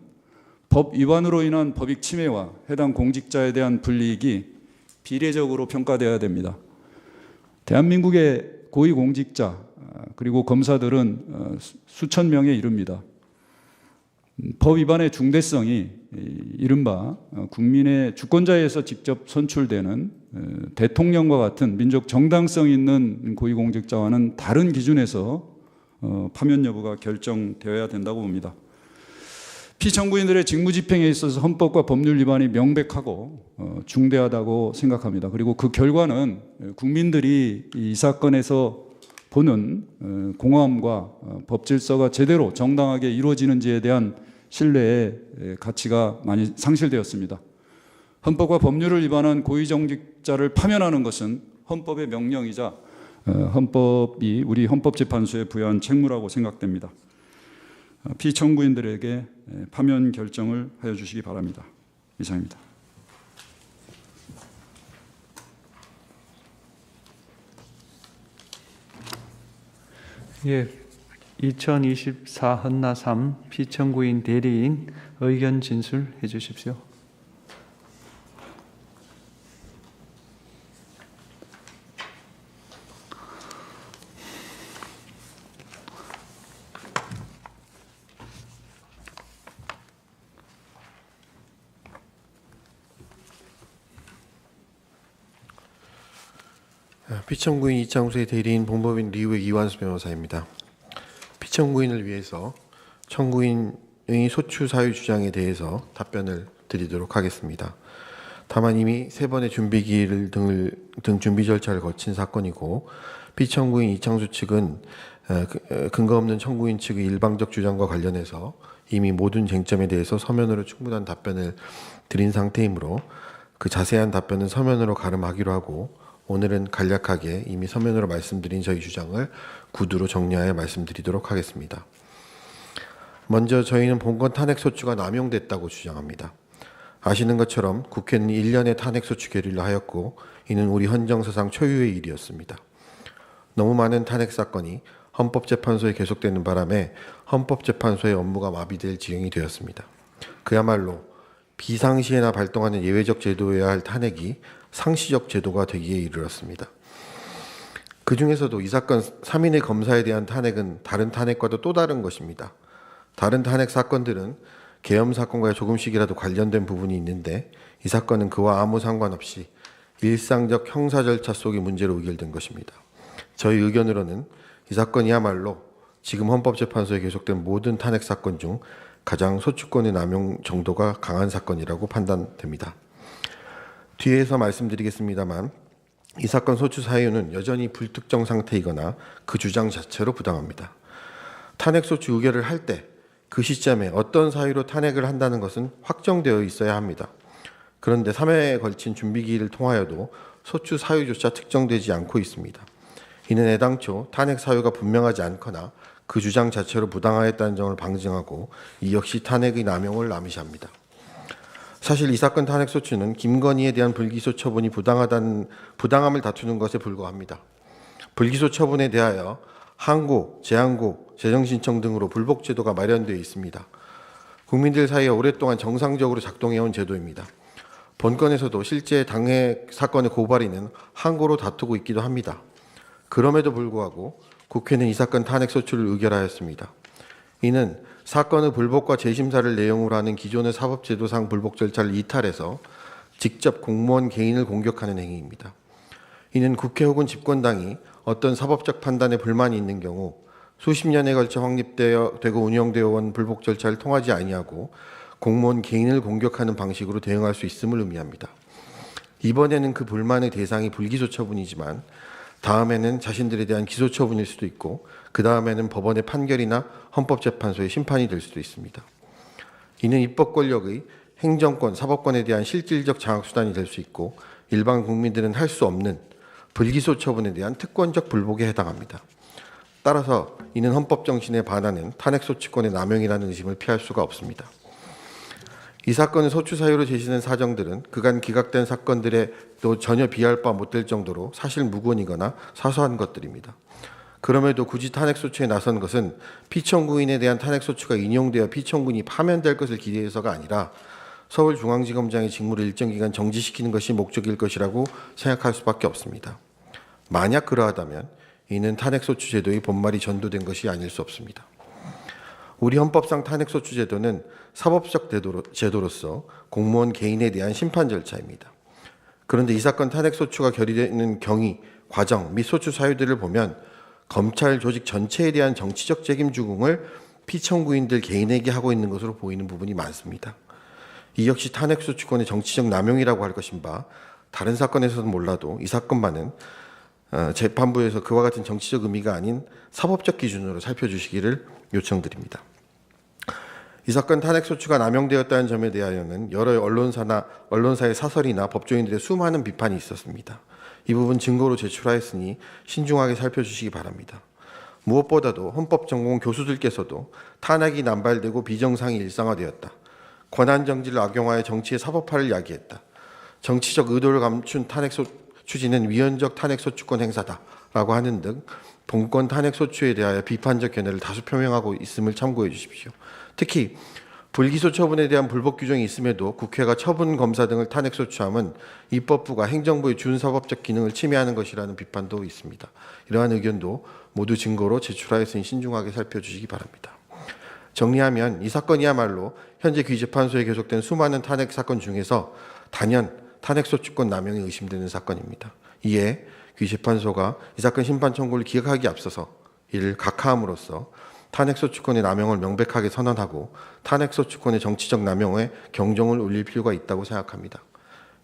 법 위반으로 인한 법익 침해와 해당 공직자에 대한 불이익이 비례적으로 평가되어야 됩니다. 대한민국의 고위공직자 그리고 검사들은 수천 명에 이릅니다. 법 위반의 중대성이 이른바 국민의 주권자에서 직접 선출되는 대통령과 같은 민족 정당성 있는 고위공직자와는 다른 기준에서 파면 여부가 결정되어야 된다고 봅니다. 피청구인들의 직무집행에 있어서 헌법과 법률 위반이 명백하고 중대하다고 생각합니다. 그리고 그 결과는 국민들이 이 사건에서 보는 공허함과 법 질서가 제대로 정당하게 이루어지는지에 대한 신뢰의 가치가 많이 상실되었습니다. 헌법과 법률을 위반한 고위정직자를 파면하는 것은 헌법의 명령이자 헌법이 우리 헌법재판소에 부여한 책무라고 생각됩니다. 피청구인들에게 파면 결정을 하여 주시기 바랍니다. 이상입니다. 예, 2024 헌나 3 피청구인 대리인 의견 진술해 주십시오. 피청구인 이창수의 대리인 봉법인 리우의 이완수 변호사입니다. 피청구인을 위해서 청구인의 소추 사유 주장에 대해서 답변을 드리도록 하겠습니다. 다만 이미 3번의 준비기일 등 준비 절차를 거친 사건이고 피청구인 이창수 측은 근거 없는 청구인 측의 일방적 주장과 관련해서 이미 모든 쟁점에 대해서 서면으로 충분한 답변을 드린 상태이므로 그 자세한 답변은 서면으로 가름하기로 하고 오늘은 간략하게 이미 서면으로 말씀드린 저희 주장을 구두로 정리하여 말씀드리도록 하겠습니다. 먼저 저희는 본건 탄핵소추가 남용됐다고 주장합니다. 아시는 것처럼 국회는 1년의 탄핵소추 결의를 하였고 이는 우리 헌정사상 초유의 일이었습니다. 너무 많은 탄핵사건이 헌법재판소에 계속되는 바람에 헌법재판소의 업무가 마비될 지경이 되었습니다. 그야말로 비상시에나 발동하는 예외적 제도여야 할 탄핵이 상시적 제도가 되기에 이르렀습니다. 그 중에서도 이 사건 3인의 검사에 대한 탄핵은 다른 탄핵과도 또 다른 것입니다. 다른 탄핵 사건들은 계엄 사건과 조금씩이라도 관련된 부분이 있는데 이 사건은 그와 아무 상관없이 일상적 형사 절차 속의 문제로 의결된 것입니다. 저희 의견으로는 이 사건이야말로 지금 헌법재판소에 계속된 모든 탄핵 사건 중 가장 소추권의 남용 정도가 강한 사건이라고 판단됩니다. 뒤에서 말씀드리겠습니다만 이 사건 소추 사유는 여전히 불특정 상태이거나 그 주장 자체로 부당합니다. 탄핵 소추 의결을 할 때 그 시점에 어떤 사유로 탄핵을 한다는 것은 확정되어 있어야 합니다. 그런데 3회에 걸친 준비기일을 통하여도 소추 사유조차 특정되지 않고 있습니다. 이는 애당초 탄핵 사유가 분명하지 않거나 그 주장 자체로 부당하였다는 점을 방증하고 이 역시 탄핵의 남용을 암시합니다. 사실 이 사건 탄핵 소추는 김건희에 대한 불기소 처분이 부당함을 다투는 것에 불과합니다. 불기소 처분에 대하여 항고, 재항고, 재정신청 등으로 불복 제도가 마련되어 있습니다. 국민들 사이에 오랫동안 정상적으로 작동해온 제도입니다. 본건에서도 실제 당해 사건의 고발인은 항고로 다투고 있기도 합니다. 그럼에도 불구하고 국회는 이 사건 탄핵 소추를 의결하였습니다. 이는 사건의 불복과 재심사를 내용으로 하는 기존의 사법제도상 불복 절차를 이탈해서 직접 공무원 개인을 공격하는 행위입니다. 이는 국회 혹은 집권당이 어떤 사법적 판단에 불만이 있는 경우 수십 년에 걸쳐 확립되고 운영되어 온 불복 절차를 통하지 아니하고 공무원 개인을 공격하는 방식으로 대응할 수 있음을 의미합니다. 이번에는 그 불만의 대상이 불기소 처분이지만 다음에는 자신들에 대한 기소 처분일 수도 있고 그 다음에는 법원의 판결이나 헌법재판소의 심판이 될 수도 있습니다. 이는 입법 권력의 행정권, 사법권에 대한 실질적 장악수단이 될 수 있고 일반 국민들은 할 수 없는 불기소 처분에 대한 특권적 불복에 해당합니다. 따라서 이는 헌법 정신에 반하는 탄핵소추권의 남용이라는 의심을 피할 수가 없습니다. 이 사건의 소추 사유로 제시된 사정들은 그간 기각된 사건들에도 전혀 비할 바 못될 정도로 사실 무근이거나 사소한 것들입니다. 그럼에도 굳이 탄핵소추에 나선 것은 피청구인에 대한 탄핵소추가 인용되어 피청구인이 파면될 것을 기대해서가 아니라 서울중앙지검장의 직무를 일정 기간 정지시키는 것이 목적일 것이라고 생각할 수밖에 없습니다. 만약 그러하다면 이는 탄핵소추 제도의 본말이 전도된 것이 아닐 수 없습니다. 우리 헌법상 탄핵소추 제도는 사법적 제도로서 공무원 개인에 대한 심판 절차입니다. 그런데 이 사건 탄핵소추가 결의되는 경위, 과정 및 소추 사유들을 보면 검찰 조직 전체에 대한 정치적 책임 주공을 피청구인들 개인에게 하고 있는 것으로 보이는 부분이 많습니다. 이 역시 탄핵소추권의 정치적 남용이라고 할 것인 바 다른 사건에서는 몰라도 이 사건만은 재판부에서 그와 같은 정치적 의미가 아닌 사법적 기준으로 살펴주시기를 요청드립니다. 이 사건 탄핵소추가 남용되었다는 점에 대하여는 여러 언론사의 사설이나 법조인들의 수많은 비판이 있었습니다. 이 부분 증거로 제출하였으니 신중하게 살펴주시기 바랍니다. 무엇보다도 헌법 전공 교수들께서도 탄핵이 남발되고 비정상이 일상화되었다. 권한 정지를 악용하여 정치의 사법화를 야기했다. 정치적 의도를 감춘 추진은 위헌적 탄핵소추권 행사다라고 하는 등 본건 탄핵소추에 대하여 비판적 견해를 다수 표명하고 있음을 참고해 주십시오. 특히 불기소 처분에 대한 불법 규정이 있음에도 국회가 처분 검사 등을 탄핵소추함은 입법부가 행정부의 준사법적 기능을 침해하는 것이라는 비판도 있습니다. 이러한 의견도 모두 증거로 제출하였으니 신중하게 살펴주시기 바랍니다. 정리하면 이 사건이야말로 현재 귀재판소에 계속된 수많은 탄핵 사건 중에서 단연 탄핵소추권 남용이 의심되는 사건입니다. 이에 귀재판소가 이 사건 심판 청구를 기각하기에 앞서서 이를 각하함으로써 탄핵소추권의 남용을 명백하게 선언하고 탄핵소추권의 정치적 남용에 경종을 울릴 필요가 있다고 생각합니다.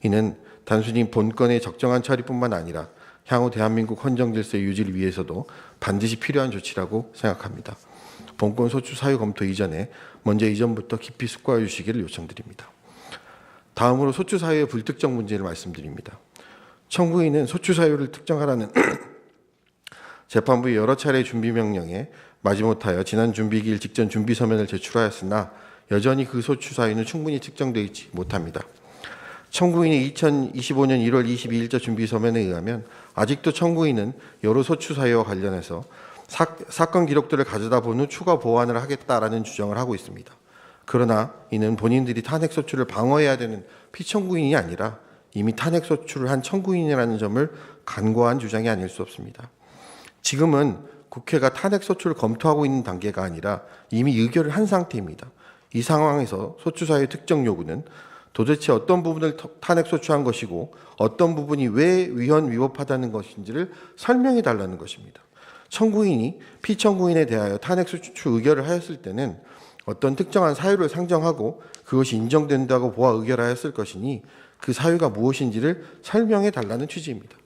이는 단순히 본건의 적정한 처리뿐만 아니라 향후 대한민국 헌정질서의 유지를 위해서도 반드시 필요한 조치라고 생각합니다. 본건 소추 사유 검토 이전에 먼저 이전부터 깊이 숙고해 주시기를 요청드립니다. 다음으로 소추 사유의 불특정 문제를 말씀드립니다. 청구인은 소추 사유를 특정하라는 재판부의 여러 차례 준비 명령에 마지못하여 지난 준비기일 직전 준비 서면을 제출하였으나 여전히 그 소추 사유는 충분히 특정되지 못합니다. 청구인이 2025년 1월 22일자 준비 서면에 의하면 아직도 청구인은 여러 소추 사유와 관련해서 사건 기록들을 가져다 본 후 추가 보완을 하겠다라는 주장을 하고 있습니다. 그러나 이는 본인들이 탄핵소추를 방어해야 되는 피청구인이 아니라 이미 탄핵소추를 한 청구인이라는 점을 간과한 주장이 아닐 수 없습니다. 지금은 국회가 탄핵소추를 검토하고 있는 단계가 아니라 이미 의결을 한 상태입니다. 이 상황에서 소추사유의 특정 요구는 도대체 어떤 부분을 탄핵소추한 것이고 어떤 부분이 왜 위헌 위법하다는 것인지를 설명해 달라는 것입니다. 청구인이 피청구인에 대하여 탄핵소추 의결을 하였을 때는 어떤 특정한 사유를 상정하고 그것이 인정된다고 보아 의결하였을 것이니 그 사유가 무엇인지를 설명해 달라는 취지입니다.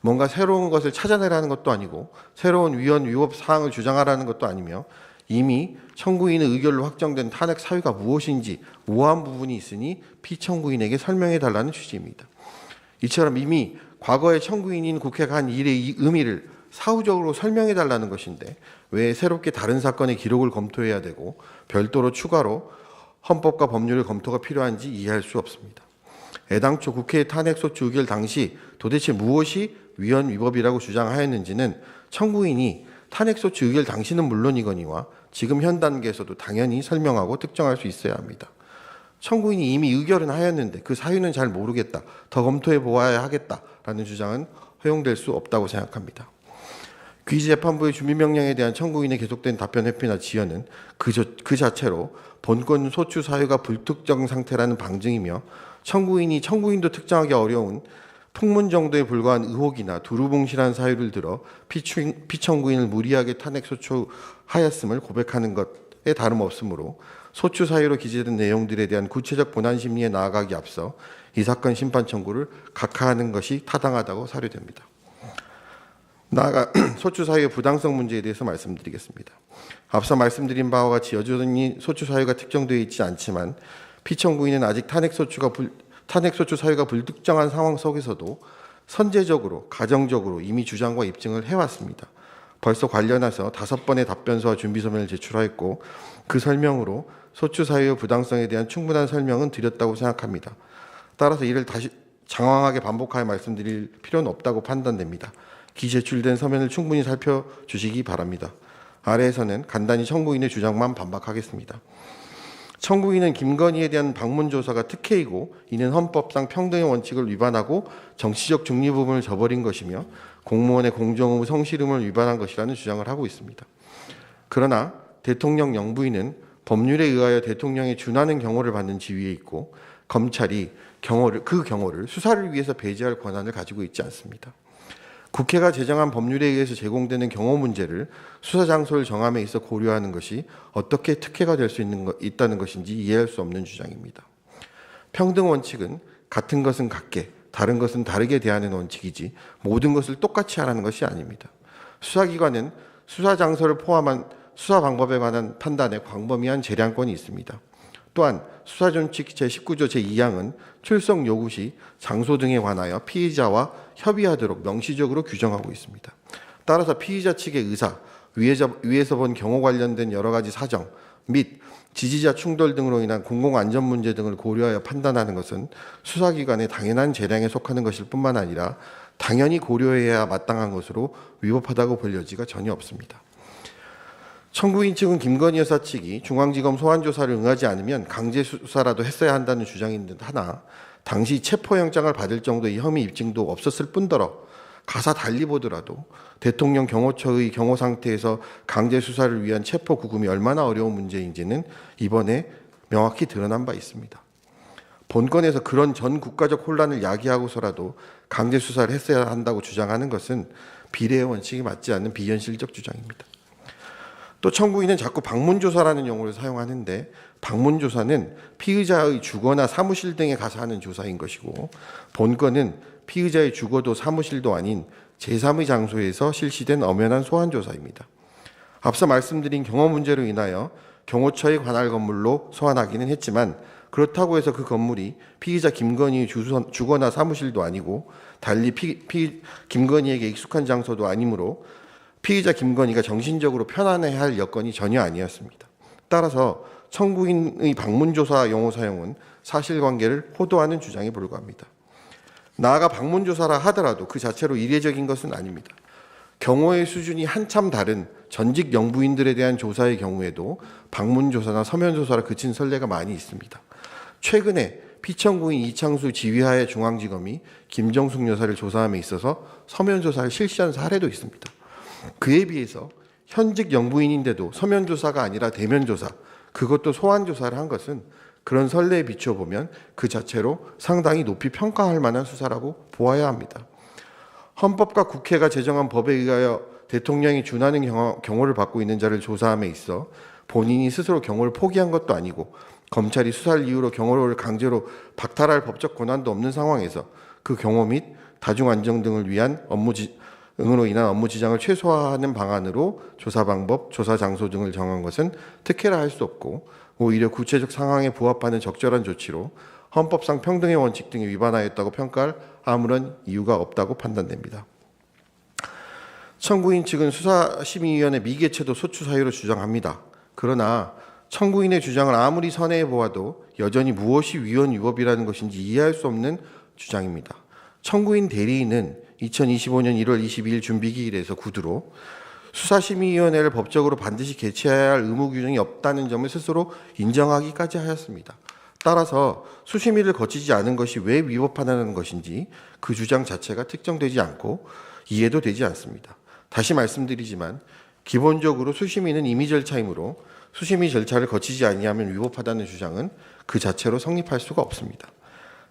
뭔가 새로운 것을 찾아내라는 것도 아니고 새로운 위헌 위법 사항을 주장하라는 것도 아니며 이미 청구인의 의결로 확정된 탄핵 사유가 무엇인지 모호한 부분이 있으니 피청구인에게 설명해 달라는 취지입니다. 이처럼 이미 과거의 청구인인 국회가 한 일의 의미를 사후적으로 설명해 달라는 것인데 왜 새롭게 다른 사건의 기록을 검토해야 되고 별도로 추가로 헌법과 법률의 검토가 필요한지 이해할 수 없습니다. 애당초 국회의 탄핵소추 의결 당시 도대체 무엇이 위헌 위법이라고 주장하였는지는 청구인이 탄핵소추 의결 당시는 물론이거니와 지금 현 단계에서도 당연히 설명하고 특정할 수 있어야 합니다. 청구인이 이미 의결은 하였는데 그 사유는 잘 모르겠다, 더 검토해 보아야 하겠다라는 주장은 허용될 수 없다고 생각합니다. 귀재판부의 준비명령에 대한 청구인의 계속된 답변 회피나 지연은 그 자체로 본건 소추 사유가 불특정 상태라는 방증이며 청구인이 청구인도 특정하기 어려운 풍문 정도에 불과한 의혹이나 두루뭉실한 사유를 들어 피청구인을 무리하게 탄핵소추하였음을 고백하는 것에 다름없으므로 소추 사유로 기재된 내용들에 대한 구체적 본안 심리에 나아가기 앞서 이 사건 심판 청구를 각하하는 것이 타당하다고 사료됩니다. 나아가 소추 사유의 부당성 문제에 대해서 말씀드리겠습니다. 앞서 말씀드린 바와 같이 여전히 소추 사유가 특정되어 있지 않지만 피청구인은 아직 탄핵소추 사유가 불특정한 상황 속에서도 선제적으로 가정적으로 이미 주장과 입증을 해왔습니다. 벌써 관련해서 5번의 답변서와 준비서면을 제출하였고 그 설명으로 소추 사유의 부당성에 대한 충분한 설명은 드렸다고 생각합니다. 따라서 이를 다시 장황하게 반복하여 말씀드릴 필요는 없다고 판단됩니다. 기제출된 서면을 충분히 살펴주시기 바랍니다. 아래에서는 간단히 청구인의 주장만 반박하겠습니다. 청구인은 김건희에 대한 방문조사가 특혜이고 이는 헌법상 평등의 원칙을 위반하고 정치적 중립 부분을 저버린 것이며 공무원의 공정의무 성실함을 위반한 것이라는 주장을 하고 있습니다. 그러나 대통령 영부인은 법률에 의하여 대통령에 준하는 경호를 받는 지위에 있고 검찰이 그 경호를 수사를 위해서 배제할 권한을 가지고 있지 않습니다. 국회가 제정한 법률에 의해서 제공되는 경호 문제를 수사 장소를 정함에 있어 고려하는 것이 어떻게 특혜가 될 수 있다는 것인지 이해할 수 없는 주장입니다. 평등 원칙은 같은 것은 같게, 다른 것은 다르게 대하는 원칙이지 모든 것을 똑같이 하라는 것이 아닙니다. 수사기관은 수사 장소를 포함한 수사 방법에 관한 판단에 광범위한 재량권이 있습니다. 또한 수사존칙 제19조 제2항은 출석 요구 시 장소 등에 관하여 피의자와 협의하도록 명시적으로 규정하고 있습니다. 따라서 피의자 측의 의사, 위에서 본 경호 관련된 여러 가지 사정 및 지지자 충돌 등으로 인한 공공안전 문제 등을 고려하여 판단하는 것은 수사기관의 당연한 재량에 속하는 것일 뿐만 아니라 당연히 고려해야 마땅한 것으로 위법하다고 볼 여지가 전혀 없습니다. 청구인 측은 김건희 여사 측이 중앙지검 소환조사를 응하지 않으면 강제수사라도 했어야 한다는 주장인 듯 하나 당시 체포영장을 받을 정도의 혐의 입증도 없었을 뿐더러 가사 달리 보더라도 대통령 경호처의 경호 상태에서 강제수사를 위한 체포 구금이 얼마나 어려운 문제인지는 이번에 명확히 드러난 바 있습니다. 본건에서 그런 전 국가적 혼란을 야기하고서라도 강제수사를 했어야 한다고 주장하는 것은 비례의 원칙이 맞지 않는 비현실적 주장입니다. 또 청구인은 자꾸 방문조사라는 용어를 사용하는데 방문조사는 피의자의 주거나 사무실 등에 가서 하는 조사인 것이고 본건은 피의자의 주거도 사무실도 아닌 제3의 장소에서 실시된 엄연한 소환조사입니다. 앞서 말씀드린 경호 문제로 인하여 경호처의 관할 건물로 소환하기는 했지만 그렇다고 해서 그 건물이 피의자 김건희의 주거나 사무실도 아니고 달리 김건희에게 익숙한 장소도 아니므로 피의자 김건희가 정신적으로 편안해할 여건이 전혀 아니었습니다. 따라서 청구인의 방문조사 용어 사용은 사실관계를 호도하는 주장에 불과합니다. 나아가 방문조사라 하더라도 그 자체로 이례적인 것은 아닙니다. 경호의 수준이 한참 다른 전직 영부인들에 대한 조사의 경우에도 방문조사나 서면조사로 그친 선례가 많이 있습니다. 최근에 피청구인 이창수 지휘하의 중앙지검이 김정숙 여사를 조사함에 있어서 서면조사를 실시한 사례도 있습니다. 그에 비해서 현직 영부인인데도 서면조사가 아니라 대면조사, 그것도 소환조사를 한 것은 그런 선례에 비춰보면 그 자체로 상당히 높이 평가할 만한 수사라고 보아야 합니다. 헌법과 국회가 제정한 법에 의하여 대통령이 준하는 경호를 받고 있는 자를 조사함에 있어 본인이 스스로 경호를 포기한 것도 아니고 검찰이 수사를 이유로 경호를 강제로 박탈할 법적 권한도 없는 상황에서 그 경호 및 다중안정 등을 위한 응으로 인한 업무 지장을 최소화하는 방안으로 조사 방법, 조사 장소 등을 정한 것은 특혜라 할 수 없고 오히려 구체적 상황에 부합하는 적절한 조치로 헌법상 평등의 원칙 등에 위반하였다고 평가할 아무런 이유가 없다고 판단됩니다. 청구인 측은 수사심의위원회 미개최도 소추 사유로 주장합니다. 그러나 청구인의 주장을 아무리 선회해 보아도 여전히 무엇이 위헌 위법이라는 것인지 이해할 수 없는 주장입니다. 청구인 대리인은 2025년 1월 22일 준비기일에서 구두로 수사심의위원회를 법적으로 반드시 개최해야 할 의무 규정이 없다는 점을 스스로 인정하기까지 하였습니다. 따라서 수심위를 거치지 않은 것이 왜 위법하다는 것인지 그 주장 자체가 특정되지 않고 이해도 되지 않습니다. 다시 말씀드리지만 기본적으로 수심위는 임의 절차이므로 수심위 절차를 거치지 아니하면 위법하다는 주장은 그 자체로 성립할 수가 없습니다.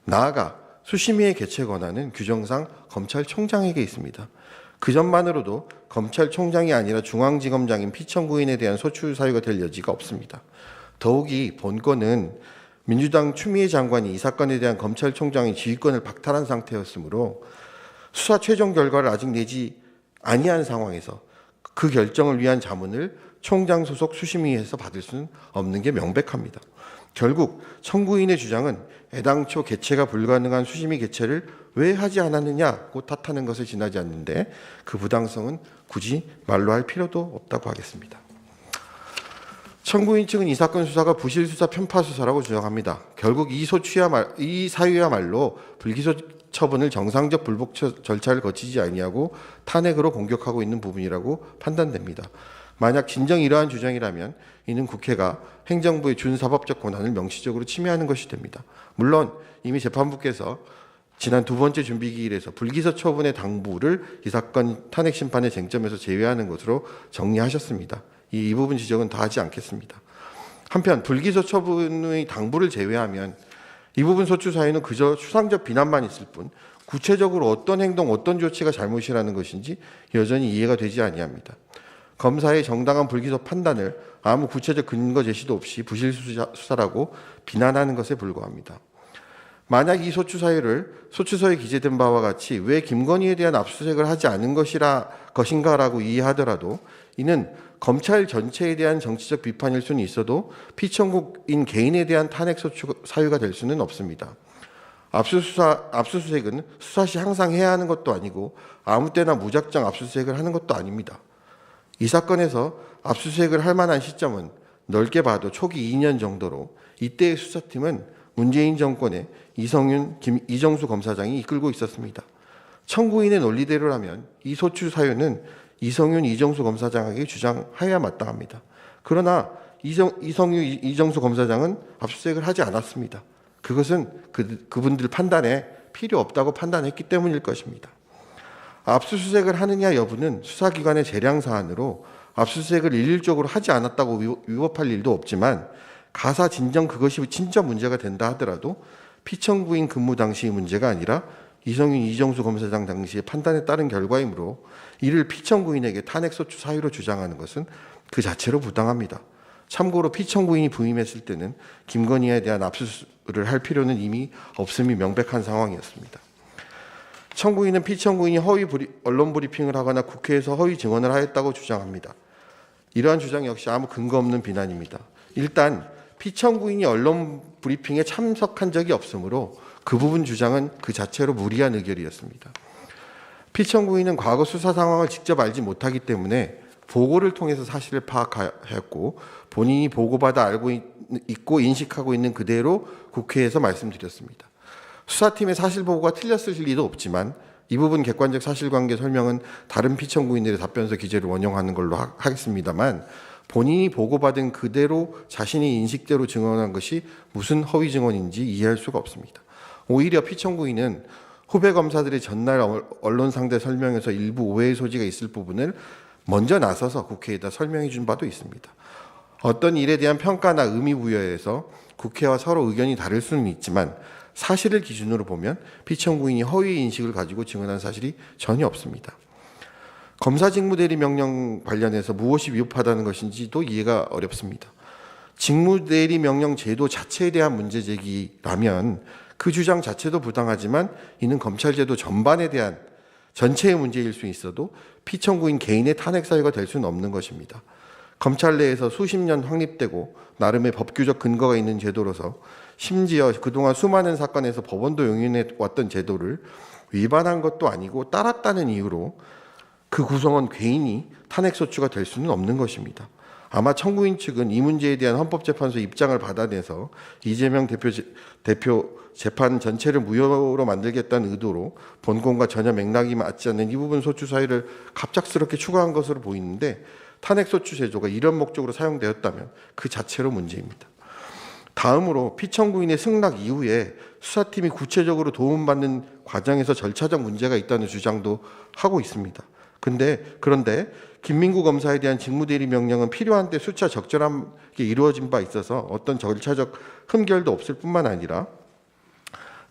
나아가 수심위의 개최 권한은 규정상 검찰총장에게 있습니다. 그 점만으로도 검찰총장이 아니라 중앙지검장인 피청구인에 대한 소추 사유가 될 여지가 없습니다. 더욱이 본건은 민주당 추미애 장관이 이 사건에 대한 검찰총장의 지휘권을 박탈한 상태였으므로 수사 최종 결과를 아직 내지 아니한 상황에서 그 결정을 위한 자문을 총장 소속 수심위에서 받을 수는 없는 게 명백합니다. 결국 청구인의 주장은 애당초 개최가 불가능한 수심위 개최를 왜 하지 않았느냐고 탓하는 것을 지나지 않는데 그 부당성은 굳이 말로 할 필요도 없다고 하겠습니다. 청구인 측은 이 사건 수사가 부실 수사 편파 수사라고 주장합니다. 결국 이 사유야말로 불기소 처분을 정상적 불복 절차를 거치지 아니하고 탄핵으로 공격하고 있는 부분이라고 판단됩니다. 만약 진정 이러한 주장이라면 이는 국회가 행정부의 준사법적 권한을 명시적으로 침해하는 것이 됩니다. 물론 이미 재판부께서 지난 두 번째 준비기일에서 불기소 처분의 당부를 이 사건 탄핵 심판의 쟁점에서 제외하는 것으로 정리하셨습니다. 이 부분 지적은 다 하지 않겠습니다. 한편 불기소 처분의 당부를 제외하면 이 부분 소추 사유는 그저 추상적 비난만 있을 뿐 구체적으로 어떤 행동, 어떤 조치가 잘못이라는 것인지 여전히 이해가 되지 아니합니다. 검사의 정당한 불기소 판단을 아무 구체적 근거 제시도 없이 부실 수사라고 비난하는 것에 불과합니다. 만약 이 소추 사유를 소추서에 기재된 바와 같이 왜 김건희에 대한 압수수색을 하지 않은 것인가라고 이해하더라도 이는 검찰 전체에 대한 정치적 비판일 수는 있어도 피청구인 개인에 대한 탄핵 소추 사유가 될 수는 없습니다. 압수수색은 수사 시 항상 해야 하는 것도 아니고 아무 때나 무작정 압수수색을 하는 것도 아닙니다. 이 사건에서 압수수색을 할 만한 시점은 넓게 봐도 초기 2년 정도로 이때의 수사팀은 문재인 정권의 이성윤, 이정수 검사장이 이끌고 있었습니다. 청구인의 논리대로라면 이 소추 사유는 이성윤, 이정수 검사장에게 주장하여야 마땅합니다. 그러나 이성윤, 이정수 검사장은 압수수색을 하지 않았습니다. 그것은 그분들 판단에 필요 없다고 판단했기 때문일 것입니다. 압수수색을 하느냐 여부는 수사기관의 재량 사안으로 압수수색을 일률적으로 하지 않았다고 위법할 일도 없지만 가사 진정 그것이 진짜 문제가 된다 하더라도 피청구인 근무 당시의 문제가 아니라 이성윤, 이정수 검사장 당시의 판단에 따른 결과이므로 이를 피청구인에게 탄핵소추 사유로 주장하는 것은 그 자체로 부당합니다. 참고로 피청구인이 부임했을 때는 김건희에 대한 압수수색을 할 필요는 이미 없음이 명백한 상황이었습니다. 청구인은 피청구인이 허위 언론 브리핑을 하거나 국회에서 허위 증언을 하였다고 주장합니다. 이러한 주장 역시 아무 근거 없는 비난입니다. 일단 피청구인이 언론 브리핑에 참석한 적이 없으므로 그 부분 주장은 그 자체로 무리한 의결이었습니다. 피청구인은 과거 수사 상황을 직접 알지 못하기 때문에 보고를 통해서 사실을 파악하였고 본인이 보고받아 알고 있고 인식하고 있는 그대로 국회에서 말씀드렸습니다. 수사팀의 사실 보고가 틀렸을 리도 없지만 이 부분 객관적 사실관계 설명은 다른 피청구인들의 답변서 기재를 원용하는 걸로 하겠습니다만 본인이 보고받은 그대로 자신이 인식대로 증언한 것이 무슨 허위 증언인지 이해할 수가 없습니다. 오히려 피청구인은 후배 검사들의 전날 언론 상대 설명에서 일부 오해의 소지가 있을 부분을 먼저 나서서 국회에다 설명해 준 바도 있습니다. 어떤 일에 대한 평가나 의미 부여에서 국회와 서로 의견이 다를 수는 있지만 사실을 기준으로 보면 피청구인이 허위 인식을 가지고 증언한 사실이 전혀 없습니다. 검사 직무대리 명령 관련해서 무엇이 위법하다는 것인지도 이해가 어렵습니다. 직무대리 명령 제도 자체에 대한 문제 제기라면 그 주장 자체도 부당하지만 이는 검찰 제도 전반에 대한 전체의 문제일 수 있어도 피청구인 개인의 탄핵 사유가 될 수는 없는 것입니다. 검찰 내에서 수십 년 확립되고 나름의 법규적 근거가 있는 제도로서 심지어 그동안 수많은 사건에서 법원도 용인해 왔던 제도를 위반한 것도 아니고 따랐다는 이유로 그 구성원 개인이 탄핵소추가 될 수는 없는 것입니다. 아마 청구인 측은 이 문제에 대한 헌법재판소 입장을 받아내서 이재명 대표 재판 전체를 무효로 만들겠다는 의도로 본건과 전혀 맥락이 맞지 않는 이 부분 소추 사유를 갑작스럽게 추가한 것으로 보이는데 탄핵소추 제도가 이런 목적으로 사용되었다면 그 자체로 문제입니다. 다음으로 피청구인의 승낙 이후에 수사팀이 구체적으로 도움받는 과정에서 절차적 문제가 있다는 주장도 하고 있습니다. 그런데 김민구 검사에 대한 직무대리 명령은 필요한 때 수차 적절하게 이루어진 바 있어서 어떤 절차적 흠결도 없을 뿐만 아니라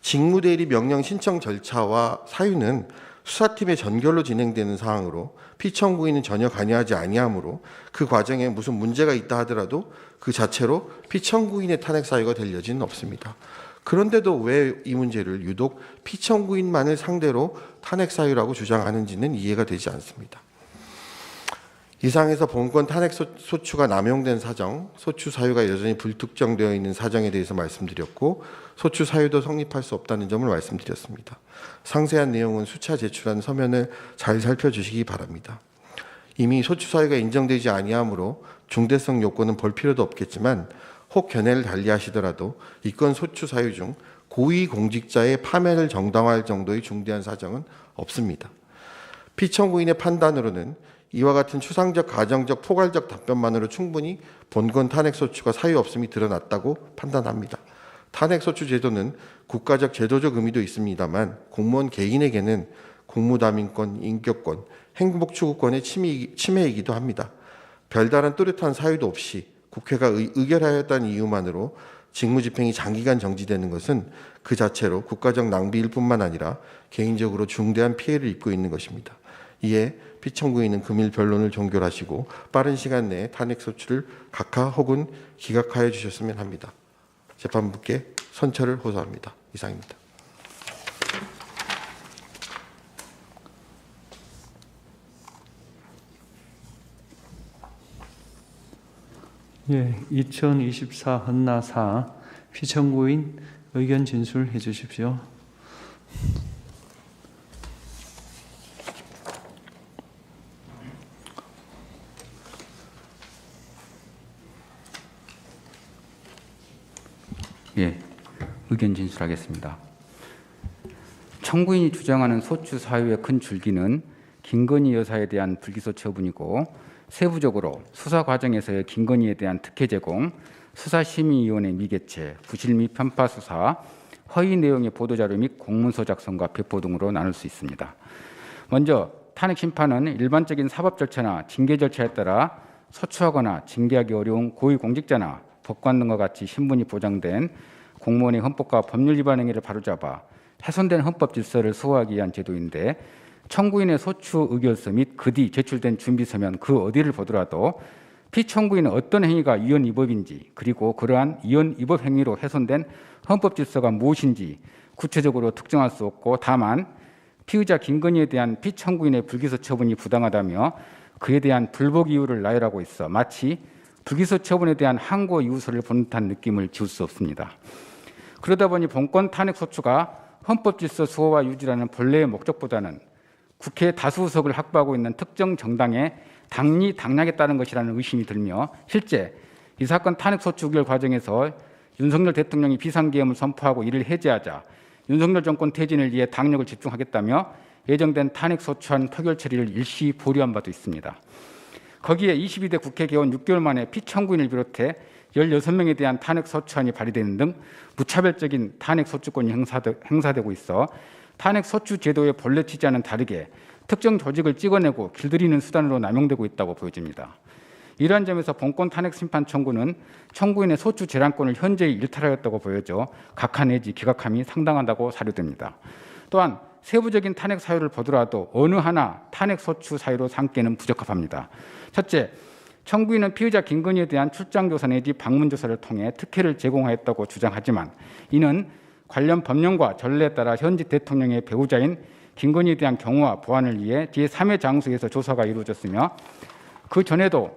직무대리 명령 신청 절차와 사유는 수사팀의 전결로 진행되는 사항으로 피청구인은 전혀 관여하지 아니하므로 그 과정에 무슨 문제가 있다 하더라도 그 자체로 피청구인의 탄핵 사유가 될 여지는 없습니다. 그런데도 왜 이 문제를 유독 피청구인만을 상대로 탄핵 사유라고 주장하는지는 이해가 되지 않습니다. 이상에서 본건 탄핵 소추가 남용된 사정, 소추 사유가 여전히 불특정되어 있는 사정에 대해서 말씀드렸고 소추 사유도 성립할 수 없다는 점을 말씀드렸습니다. 상세한 내용은 수차 제출한 서면을 잘 살펴주시기 바랍니다. 이미 소추 사유가 인정되지 아니하므로 중대성 요건은 볼 필요도 없겠지만 혹 견해를 달리하시더라도 이 건 소추 사유 중 고위공직자의 파면을 정당화할 정도의 중대한 사정은 없습니다. 피청구인의 판단으로는 이와 같은 추상적, 가정적, 포괄적 답변만으로 충분히 본건 탄핵소추가 사유 없음이 드러났다고 판단합니다. 탄핵소추 제도는 국가적 제도적 의미도 있습니다만 공무원 개인에게는 공무담임권, 인격권, 행복추구권의 침해이기도 합니다. 별다른 뚜렷한 사유도 없이 국회가 의결하였다는 이유만으로 직무집행이 장기간 정지되는 것은 그 자체로 국가적 낭비일 뿐만 아니라 개인적으로 중대한 피해를 입고 있는 것입니다. 이에 피청구인은 금일 변론을 종결하시고 빠른 시간 내에 탄핵 소추를 각하 혹은 기각하여 주셨으면 합니다. 재판부께 선처를 호소합니다. 이상입니다. 예, 2024 헌나 4 피청구인 의견 진술해 주십시오. 예, 의견 진술하겠습니다. 청구인이 주장하는 소추 사유의 큰 줄기는 김건희 여사에 대한 불기소 처분이고 세부적으로 수사 과정에서의 김건희에 대한 특혜 제공, 수사심의위원회 미개최, 부실 및 편파 수사, 허위 내용의 보도자료 및 공문서 작성과 배포 등으로 나눌 수 있습니다. 먼저 탄핵 심판은 일반적인 사법 절차나 징계 절차에 따라 소추하거나 징계하기 어려운 고위공직자나 법관 등과 같이 신분이 보장된 공무원의 헌법과 법률 위반 행위를 바로잡아 훼손된 헌법 질서를 수호하기 위한 제도인데 청구인의 소추 의결서 및 그 뒤 제출된 준비서면 그 어디를 보더라도 피청구인은 어떤 행위가 위헌 위법인지 그리고 그러한 위헌 위법 행위로 훼손된 헌법 질서가 무엇인지 구체적으로 특정할 수 없고 다만 피의자 김건희에 대한 피청구인의 불기소 처분이 부당하다며 그에 대한 불복 이유를 나열하고 있어 마치 불기소 처분에 대한 항고 이유서를 본 듯한 느낌을 지울 수 없습니다. 그러다 보니 본건 탄핵 소추가 헌법 질서 수호와 유지라는 본래의 목적보다는 국회 다수 의석을 확보하고 있는 특정 정당의 당락에 따른 것이라는 의심이 들며 실제 이 사건 탄핵 소추 의결 과정에서 윤석열 대통령이 비상계엄을 선포하고 이를 해제하자 윤석열 정권 퇴진을 위해 당력을 집중하겠다며 예정된 탄핵 소추안 표결 처리를 일시 보류한 바도 있습니다. 거기에 22대 국회 개원 6개월 만에 피청구인을 비롯해 16명에 대한 탄핵 소추안이 발의되는 등 무차별적인 탄핵 소추권이 행사되고 있어 탄핵 소추 제도의 본래 취지와는 다르게 특정 조직을 찍어내고 길들이는 수단으로 남용되고 있다고 보여집니다. 이러한 점에서 본건 탄핵 심판 청구는 청구인의 소추 재량권을 현저히 일탈하였다고 보여져 각하 내지 기각함이 상당하다고 사료됩니다. 또한 세부적인 탄핵 사유를 보더라도 어느 하나 탄핵 소추 사유로 삼기에는 부적합합니다. 첫째, 청구인은 피의자 김건희에 대한 출장조사 내지 방문조사를 통해 특혜를 제공하였다고 주장하지만 이는 관련 법령과 전례에 따라 현직 대통령의 배우자인 김건희에 대한 경호와 보안을 위해 제3의 장소에서 조사가 이루어졌으며 그 전에도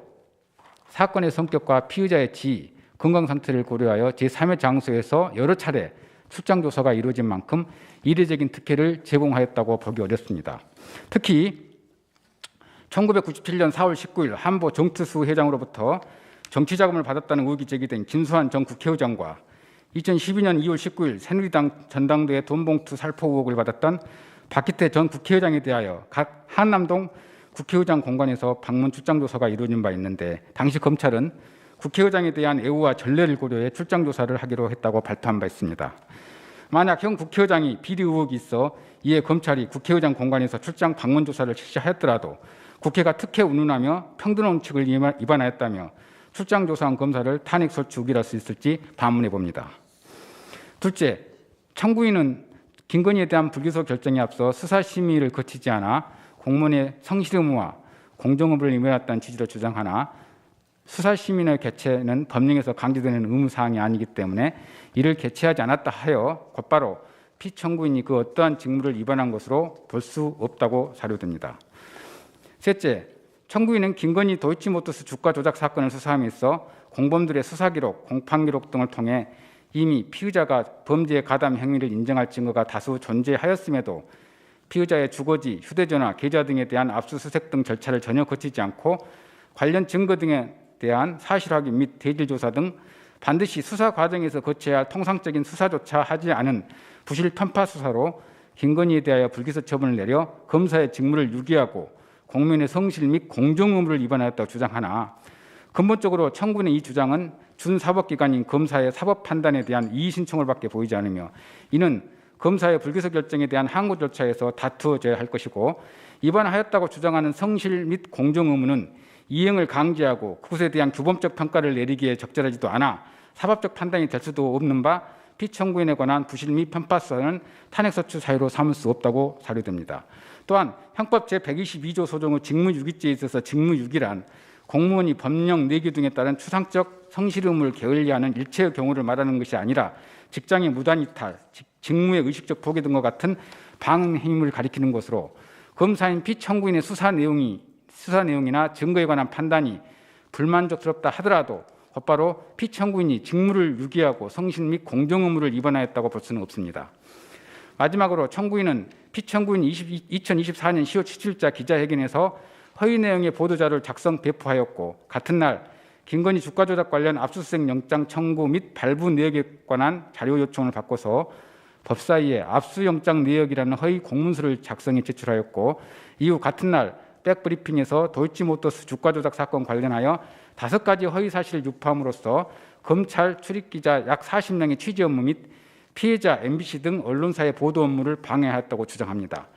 사건의 성격과 피의자의 지위, 건강 상태를 고려하여 제3의 장소에서 여러 차례 출장조사가 이루어진 만큼 이례적인 특혜를 제공하였다고 보기 어렵습니다. 특히 1997년 4월 19일 한보 정투수 회장으로부터 정치자금을 받았다는 의혹이 제기된 김수환 전 국회의장과 2012년 2월 19일 새누리당 전당대회 돈봉투 살포 의혹을 받았던 박기태 전 국회의장에 대하여 각 한남동 국회의장 공간에서 방문 출장조사가 이루어진 바 있는데 당시 검찰은 국회의장에 대한 애우와 전례를 고려해 출장조사를 하기로 했다고 발표한 바 있습니다. 만약 현 국회의장이 비리 의혹이 있어 이에 검찰이 국회의장 공간에서 출장 방문 조사를 실시하였더라도 국회가 특혜 운운하며 평등원칙을 위반하였다며 출장조사한 검사를 탄핵 소추 의결할 수 있을지 반문해 봅니다. 둘째, 청구인은 김건희에 대한 불기소 결정에 앞서 수사심의를 거치지 않아 공무원의 성실 의무와 공정 의무를 위반했다는 취지로 주장하나 수사심의의 개최는 법령에서 강제되는 의무사항이 아니기 때문에 이를 개최하지 않았다 하여 곧바로 피청구인이 그 어떠한 직무를 위반한 것으로 볼 수 없다고 사료됩니다. 셋째, 청구인은 김건희 도이치모터스 주가 조작 사건을 수사함에 있어 공범들의 수사기록, 공판기록 등을 통해 이미 피의자가 범죄에 가담 행위를 인정할 증거가 다수 존재하였음에도 피의자의 주거지, 휴대전화, 계좌 등에 대한 압수수색 등 절차를 전혀 거치지 않고 관련 증거 등에 대한 사실 확인 및 대질 조사 등 반드시 수사 과정에서 거쳐야 할 통상적인 수사조차 하지 않은 부실 편파 수사로 김건희에 대하여 불기소 처분을 내려 검사의 직무를 유기하고 공무원의 성실 및 공정 의무를 위반하였다고 주장하나 근본적으로 청구인의 이 주장은 준사법기관인 검사의 사법 판단에 대한 이의 신청을 밖에 보이지 않으며 이는 검사의 불기소 결정에 대한 항고 절차에서 다투어져야 할 것이고 위반하였다고 주장하는 성실 및 공정 의무는 이행을 강제하고 그것에 대한 규범적 평가를 내리기에 적절하지도 않아 사법적 판단이 될 수도 없는 바 피청구인에 관한 부실 및 편파성은 탄핵소추 사유로 삼을 수 없다고 사료됩니다. 또한 형법 제122조 소정의 직무유기죄에 있어서 직무유기란 공무원이 법령 내규 등에 따른 추상적 성실 의무를 게을리하는 일체의 경우를 말하는 것이 아니라 직장의 무단 이탈, 직무의 의식적 포기 등과 같은 방해 행위를 가리키는 것으로 검사인 피청구인의 수사 내용이나 증거에 관한 판단이 불만족스럽다 하더라도 곧바로 피청구인이 직무를 유기하고 성실 및 공정 의무를 위반하였다고 볼 수는 없습니다. 마지막으로 청구인은 피청구인 2024년 10월 17일자 기자회견에서 허위 내용의 보도자료를 작성 배포하였고 같은 날 김건희 주가 조작 관련 압수수색 영장 청구 및 발부 내역에 관한 자료 요청을 받고서 법사위에 압수영장 내역이라는 허위 공문서를 작성해 제출하였고 이후 같은 날 백브리핑에서 도이치모터스 주가 조작 사건 관련하여 5가지 허위 사실을 유포함으로써 검찰 출입기자 약 40명의 취재 업무 및 피해자 MBC 등 언론사의 보도 업무를 방해하였다고 주장합니다.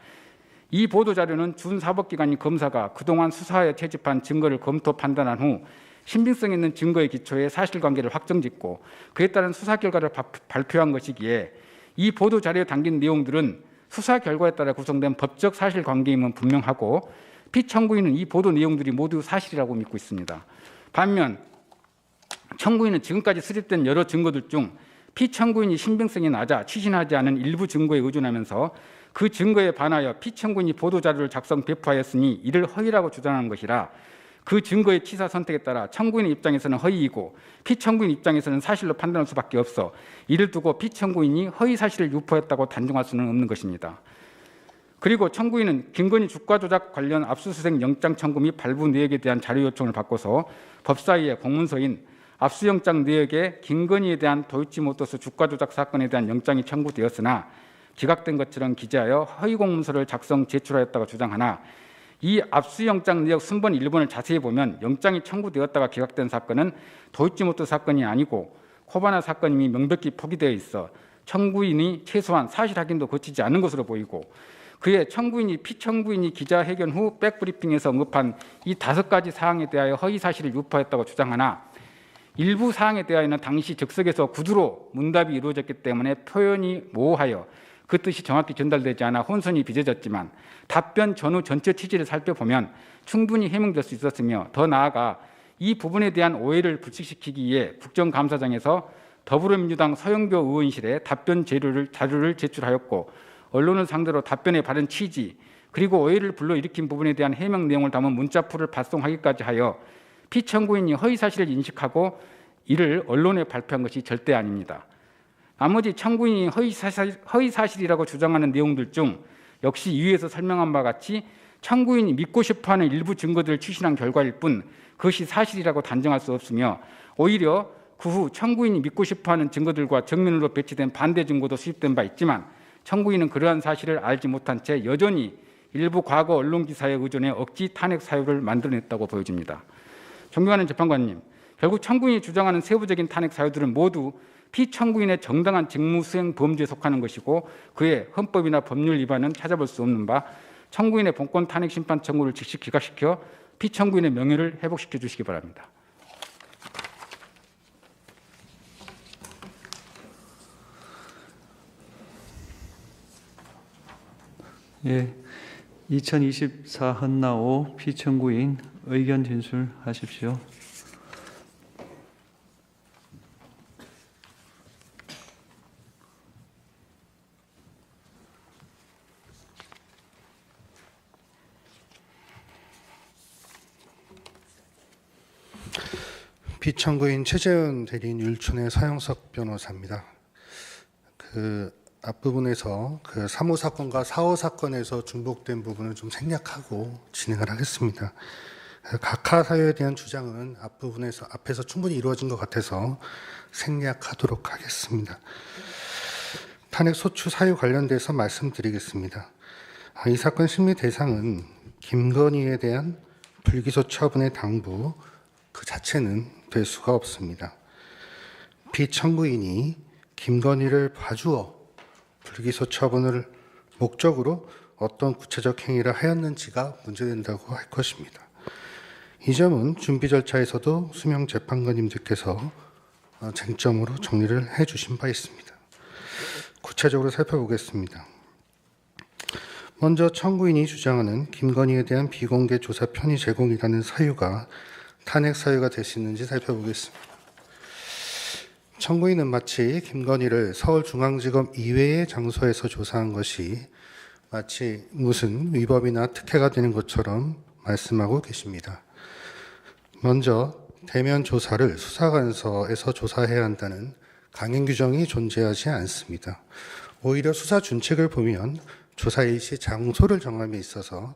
이 보도자료는 준사법기관인 검사가 그동안 수사에 채집한 증거를 검토 판단한 후 신빙성 있는 증거에 기초해 사실관계를 확정짓고 그에 따른 수사 결과를 발표한 것이기에 이 보도자료에 담긴 내용들은 수사 결과에 따라 구성된 법적 사실관계임은 분명하고 피청구인은 이 보도 내용들이 모두 사실이라고 믿고 있습니다. 반면 청구인은 지금까지 수립된 여러 증거들 중 피청구인이 신빙성이 낮아 취신하지 않은 일부 증거에 의존하면서 그 증거에 반하여 피청구인이 보도자료를 작성 배포하였으니 이를 허위라고 주장하는 것이라 그 증거의 취사 선택에 따라 청구인의 입장에서는 허위이고 피청구인 입장에서는 사실로 판단할 수밖에 없어 이를 두고 피청구인이 허위 사실을 유포했다고 단정할 수는 없는 것입니다. 그리고 청구인은 김건희 주가 조작 관련 압수수색 영장 청구 및 발부 내역에 대한 자료 요청을 받고서 법사위의 공문서인 압수영장 내역에 김건희에 대한 도이치모터스 주가 조작 사건에 대한 영장이 청구되었으나 기각된 것처럼 기재하여 허위 공문서를 작성 제출하였다고 주장하나 이 압수영장 내역 순번 1번을 자세히 보면 영장이 청구되었다가 기각된 사건은 도이치모터스 사건이 아니고 코바나 사건임이 명백히 포기되어 있어 청구인이 최소한 사실 확인도 거치지 않은 것으로 보이고 그의 피청구인이 기자회견 후 백브리핑에서 언급한 이 5가지 사항에 대하여 허위 사실을 유포했다고 주장하나 일부 사항에 대하여는 당시 즉석에서 구두로 문답이 이루어졌기 때문에 표현이 모호하여 그 뜻이 정확히 전달되지 않아 혼선이 빚어졌지만 답변 전후 전체 취지를 살펴보면 충분히 해명될 수 있었으며 더 나아가 이 부분에 대한 오해를 불식시키기 위해 국정감사장에서 더불어민주당 서영교 의원실에 답변 자료를 제출하였고 언론을 상대로 답변에 바른 취지 그리고 오해를 불러일으킨 부분에 대한 해명 내용을 담은 문자풀을 발송하기까지 하여 피청구인이 허위 사실을 인식하고 이를 언론에 발표한 것이 절대 아닙니다. 나머지 청구인이 허위 사실이라고 주장하는 내용들 중 역시 위에서 설명한 바와 같이 청구인이 믿고 싶어하는 일부 증거들을 추신한 결과일 뿐 그것이 사실이라고 단정할 수 없으며 오히려 그 후 청구인이 믿고 싶어하는 증거들과 정면으로 배치된 반대 증거도 수집된 바 있지만 청구인은 그러한 사실을 알지 못한 채 여전히 일부 과거 언론 기사에 의존해 억지 탄핵 사유를 만들어냈다고 보여집니다. 존경하는 재판관님, 결국 청구인이 주장하는 세부적인 탄핵 사유들은 모두 피청구인의 정당한 직무 수행 범죄에 속하는 것이고 그의 헌법이나 법률 위반은 찾아볼 수 없는 바 청구인의 본권 탄핵 심판 청구를 즉시 기각시켜 피청구인의 명예를 회복시켜 주시기 바랍니다. 예, 2024 헌나오 피청구인 의견 진술하십시오. 피청구인 최재현 대리인 율촌의 서영석 변호사입니다. 앞부분에서 3호 사건과 4호 사건에서 중복된 부분을 좀 생략하고 진행을 하겠습니다. 각하 사유에 대한 주장은 앞에서 충분히 이루어진 것 같아서 생략하도록 하겠습니다. 탄핵 소추 사유 관련돼서 말씀드리겠습니다. 이 사건 심리 대상은 김건희에 대한 불기소 처분의 당부 그 자체는 될 수가 없습니다. 피청구인이 김건희를 봐주어 불기소 처분을 목적으로 어떤 구체적 행위를 하였는지가 문제된다고 할 것입니다. 이 점은 준비 절차에서도 수명 재판관님들께서 쟁점으로 정리를 해주신 바 있습니다. 구체적으로 살펴보겠습니다. 먼저 청구인이 주장하는 김건희에 대한 비공개 조사 편의 제공이라는 사유가 탄핵 사유가 될 수 있는지 살펴보겠습니다. 청구인은 마치 김건희를 서울중앙지검 이외의 장소에서 조사한 것이 마치 무슨 위법이나 특혜가 되는 것처럼 말씀하고 계십니다. 먼저 대면 조사를 수사관서에서 조사해야 한다는 강행 규정이 존재하지 않습니다. 오히려 수사 준칙을 보면 조사 일시 장소를 정함에 있어서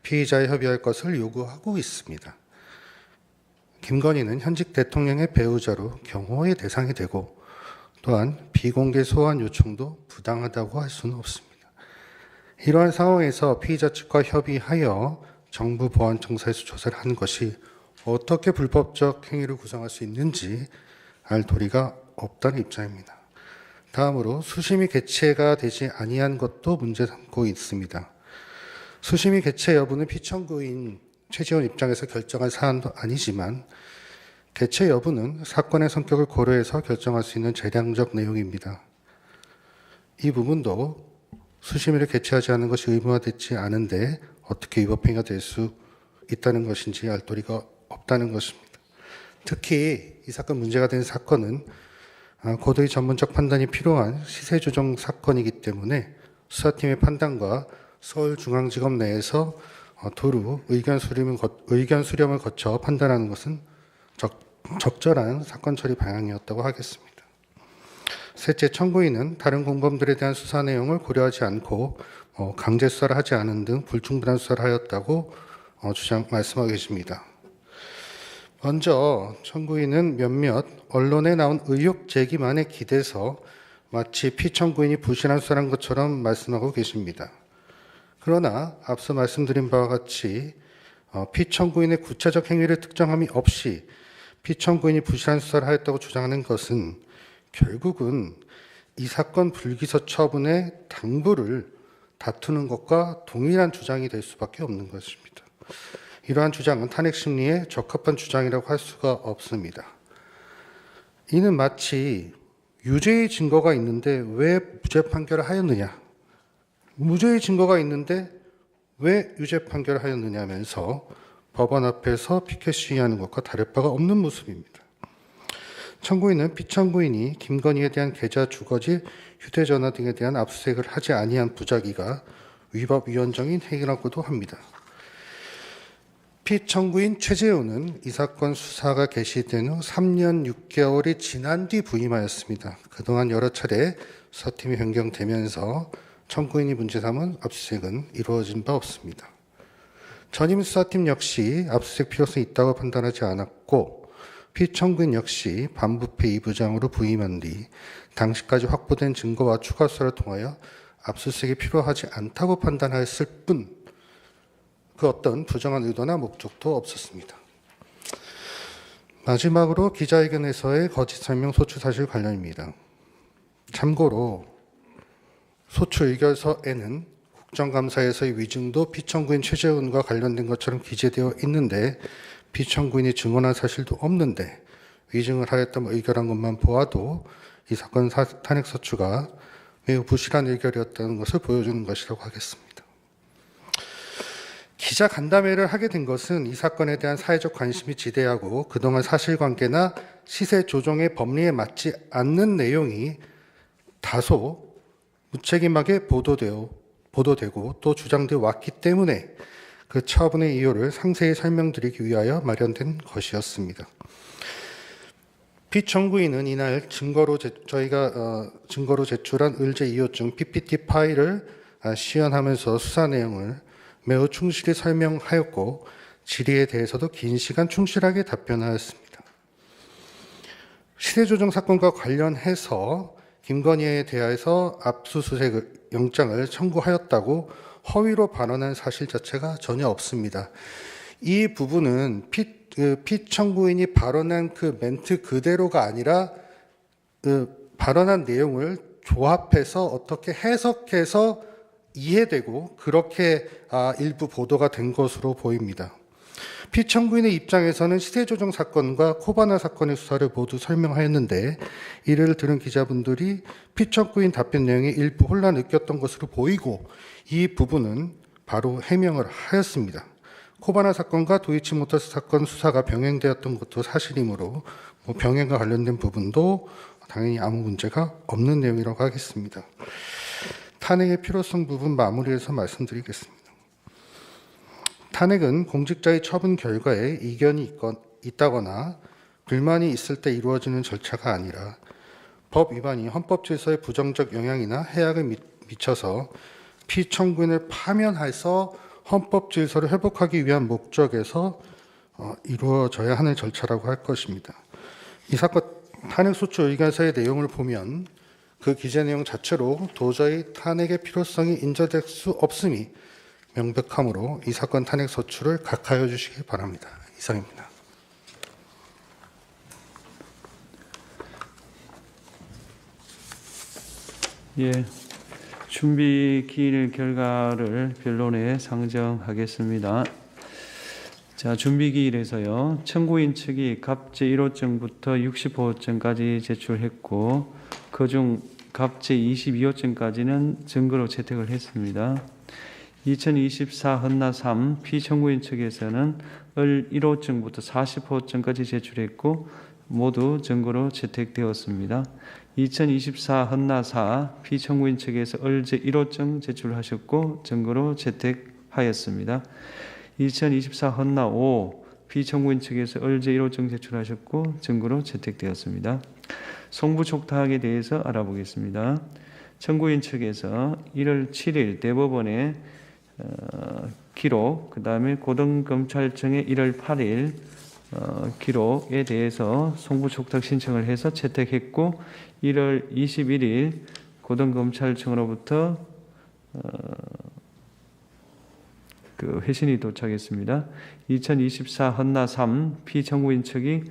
피의자에 협의할 것을 요구하고 있습니다. 김건희는 현직 대통령의 배우자로 경호의 대상이 되고 또한 비공개 소환 요청도 부당하다고 할 수는 없습니다. 이러한 상황에서 피의자 측과 협의하여 정부 보안청사에서 조사를 한 것이 어떻게 불법적 행위를 구성할 수 있는지 알 도리가 없다는 입장입니다. 다음으로 수심이 개최가 되지 아니한 것도 문제 삼고 있습니다. 수심이 개최 여부는 피청구인 최지원 입장에서 결정한 사안도 아니지만 개최 여부는 사건의 성격을 고려해서 결정할 수 있는 재량적 내용입니다. 이 부분도 수심위를 개최하지 않은 것이 의무화되지 않은데 어떻게 위법행위가 될 수 있다는 것인지 알 도리가 없다는 것입니다. 특히 이 사건 문제가 된 사건은 고도의 전문적 판단이 필요한 시세 조정 사건이기 때문에 수사팀의 판단과 서울중앙지검 내에서 두루 의견 수렴을 거쳐 판단하는 것은 적절한 사건 처리 방향이었다고 하겠습니다. 셋째, 청구인은 다른 공범들에 대한 수사 내용을 고려하지 않고 강제 수사를 하지 않은 등 불충분한 수사를 하였다고 말씀하고 계십니다. 먼저 청구인은 몇몇 언론에 나온 의혹 제기만에 기대서 마치 피청구인이 부실한 수사한 것처럼 말씀하고 계십니다. 그러나 앞서 말씀드린 바와 같이 피청구인의 구체적 행위를 특정함이 없이 피청구인이 부실한 수사를 하였다고 주장하는 것은 결국은 이 사건 불기소 처분의 당부를 다투는 것과 동일한 주장이 될 수밖에 없는 것입니다. 이러한 주장은 탄핵 심리에 적합한 주장이라고 할 수가 없습니다. 이는 마치 유죄의 증거가 있는데 왜 무죄 판결을 하였느냐, 무죄의 증거가 있는데 왜 유죄 판결을 하였느냐면서 법원 앞에서 피켓 시위하는 것과 다를 바가 없는 모습입니다. 청구인은 피청구인이 김건희에 대한 계좌, 주거지, 휴대전화 등에 대한 압수수색을 하지 아니한 부작위가 위법 위헌적인 행위라고도 합니다. 피청구인 최재훈은 이 사건 수사가 개시된 후 3년 6개월이 지난 뒤 부임하였습니다. 그동안 여러 차례 수사팀이 변경되면서 청구인이 문제 삼은 압수수색은 이루어진 바 없습니다. 전임 수사팀 역시 압수수색 필요성이 있다고 판단하지 않았고 피청구인 역시 반부패 2부장으로 부임한 뒤 당시까지 확보된 증거와 추가 수사를 통하여 압수수색이 필요하지 않다고 판단하였을 뿐 그 어떤 부정한 의도나 목적도 없었습니다. 마지막으로 기자회견에서의 거짓 설명 소추 사실 관련입니다. 참고로 소추 의결서에는 국정감사에서의 위증도 피청구인 최재훈과 관련된 것처럼 기재되어 있는데 피청구인이 증언한 사실도 없는데 위증을 하였다며 의결한 것만 보아도 이 사건 탄핵소추가 매우 부실한 의결이었다는 것을 보여주는 것이라고 하겠습니다. 기자 간담회를 하게 된 것은 이 사건에 대한 사회적 관심이 지대하고 그동안 사실관계나 시세 조정의 법리에 맞지 않는 내용이 다소 무책임하게 보도되고 또 주장되어 왔기 때문에 그 처분의 이유를 상세히 설명드리기 위하여 마련된 것이었습니다. 피청구인은 이날 저희가 증거로 제출한 의제 이호증 PPT 파일을 시연하면서 수사 내용을 매우 충실히 설명하였고 질의에 대해서도 긴 시간 충실하게 답변하였습니다. 시세조정 사건과 관련해서 김건희에 대해서 압수수색 영장을 청구하였다고 허위로 발언한 사실 자체가 전혀 없습니다. 이 부분은 피청구인이 발언한 그 멘트 그대로가 아니라 그 발언한 내용을 조합해서 어떻게 해석해서 이해되고 그렇게 일부 보도가 된 것으로 보입니다. 피청구인의 입장에서는 시세조정 사건과 코바나 사건의 수사를 모두 설명하였는데 이를 들은 기자분들이 피청구인 답변 내용에 일부 혼란을 느꼈던 것으로 보이고 이 부분은 바로 해명을 하였습니다. 코바나 사건과 도이치모터스 사건 수사가 병행되었던 것도 사실이므로 병행과 관련된 부분도 당연히 아무 문제가 없는 내용이라고 하겠습니다. 탄핵의 필요성 부분 마무리해서 말씀드리겠습니다. 탄핵은 공직자의 처분 결과에 이견이 있다거나 불만이 있을 때 이루어지는 절차가 아니라 법 위반이 헌법 질서에 부정적 영향이나 해악을 미쳐서 피청구인을 파면해서 헌법 질서를 회복하기 위한 목적에서 이루어져야 하는 절차라고 할 것입니다. 이 사건 탄핵 소추 의견서의 내용을 보면 그 기재 내용 자체로 도저히 탄핵의 필요성이 인정될 수 없음이 명백하므로 이 사건 탄핵 소추를 각하여 주시기 바랍니다. 이상입니다. 예, 준비 기일 결과를 변론에 상정하겠습니다. 자, 준비 기일에서요, 청구인 측이 갑제 1호증부터 60호증까지 제출했고, 그중 갑제 22호증까지는 증거로 채택을 했습니다. 2024 헌나 3 피청구인 측에서는 을 1호증부터 40호증까지 제출했고 모두 증거로 채택되었습니다. 2024 헌나 4 피청구인 측에서 을제 1호증 제출하셨고 증거로 채택하였습니다. 2024 헌나 5 피청구인 측에서 을제 1호증 제출하셨고 증거로 채택되었습니다. 송부 촉탁에 대해서 알아보겠습니다. 청구인 측에서 1월 7일 대법원에 기록, 그 다음에 고등검찰청의 1월 8일 기록에 대해서 송부 촉탁 신청을 해서 채택했고 1월 21일 고등검찰청으로부터 그 회신이 도착했습니다. 2024 헌나 3 피청구인 측이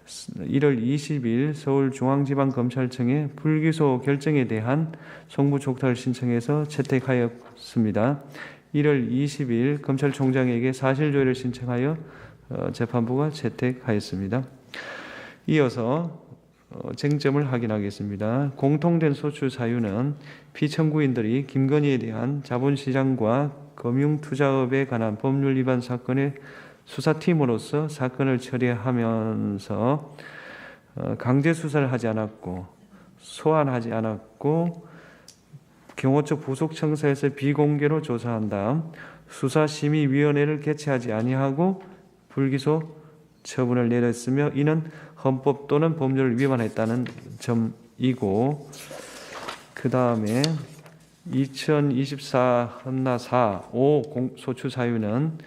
1월 20일 서울중앙지방검찰청에 불기소 결정에 대한 송부 촉탁을 신청해서 채택하였습니다. 1월 20일 검찰총장에게 사실조회를 신청하여 재판부가 채택하였습니다. 이어서 쟁점을 확인하겠습니다. 공통된 소추 사유는 피청구인들이 김건희에 대한 자본시장과 금융투자업에 관한 법률 위반 사건의 수사팀으로서 사건을 처리하면서 강제 수사를 하지 않았고 소환하지 않았고 경호처 부속청사에서 비공개로 조사한 다음 수사심의위원회를 개최하지 아니하고 불기소 처분을 내렸으며 이는 헌법 또는 법률을 위반했다는 점이고, 그 다음에 2024 헌나 4 5 소추 사유는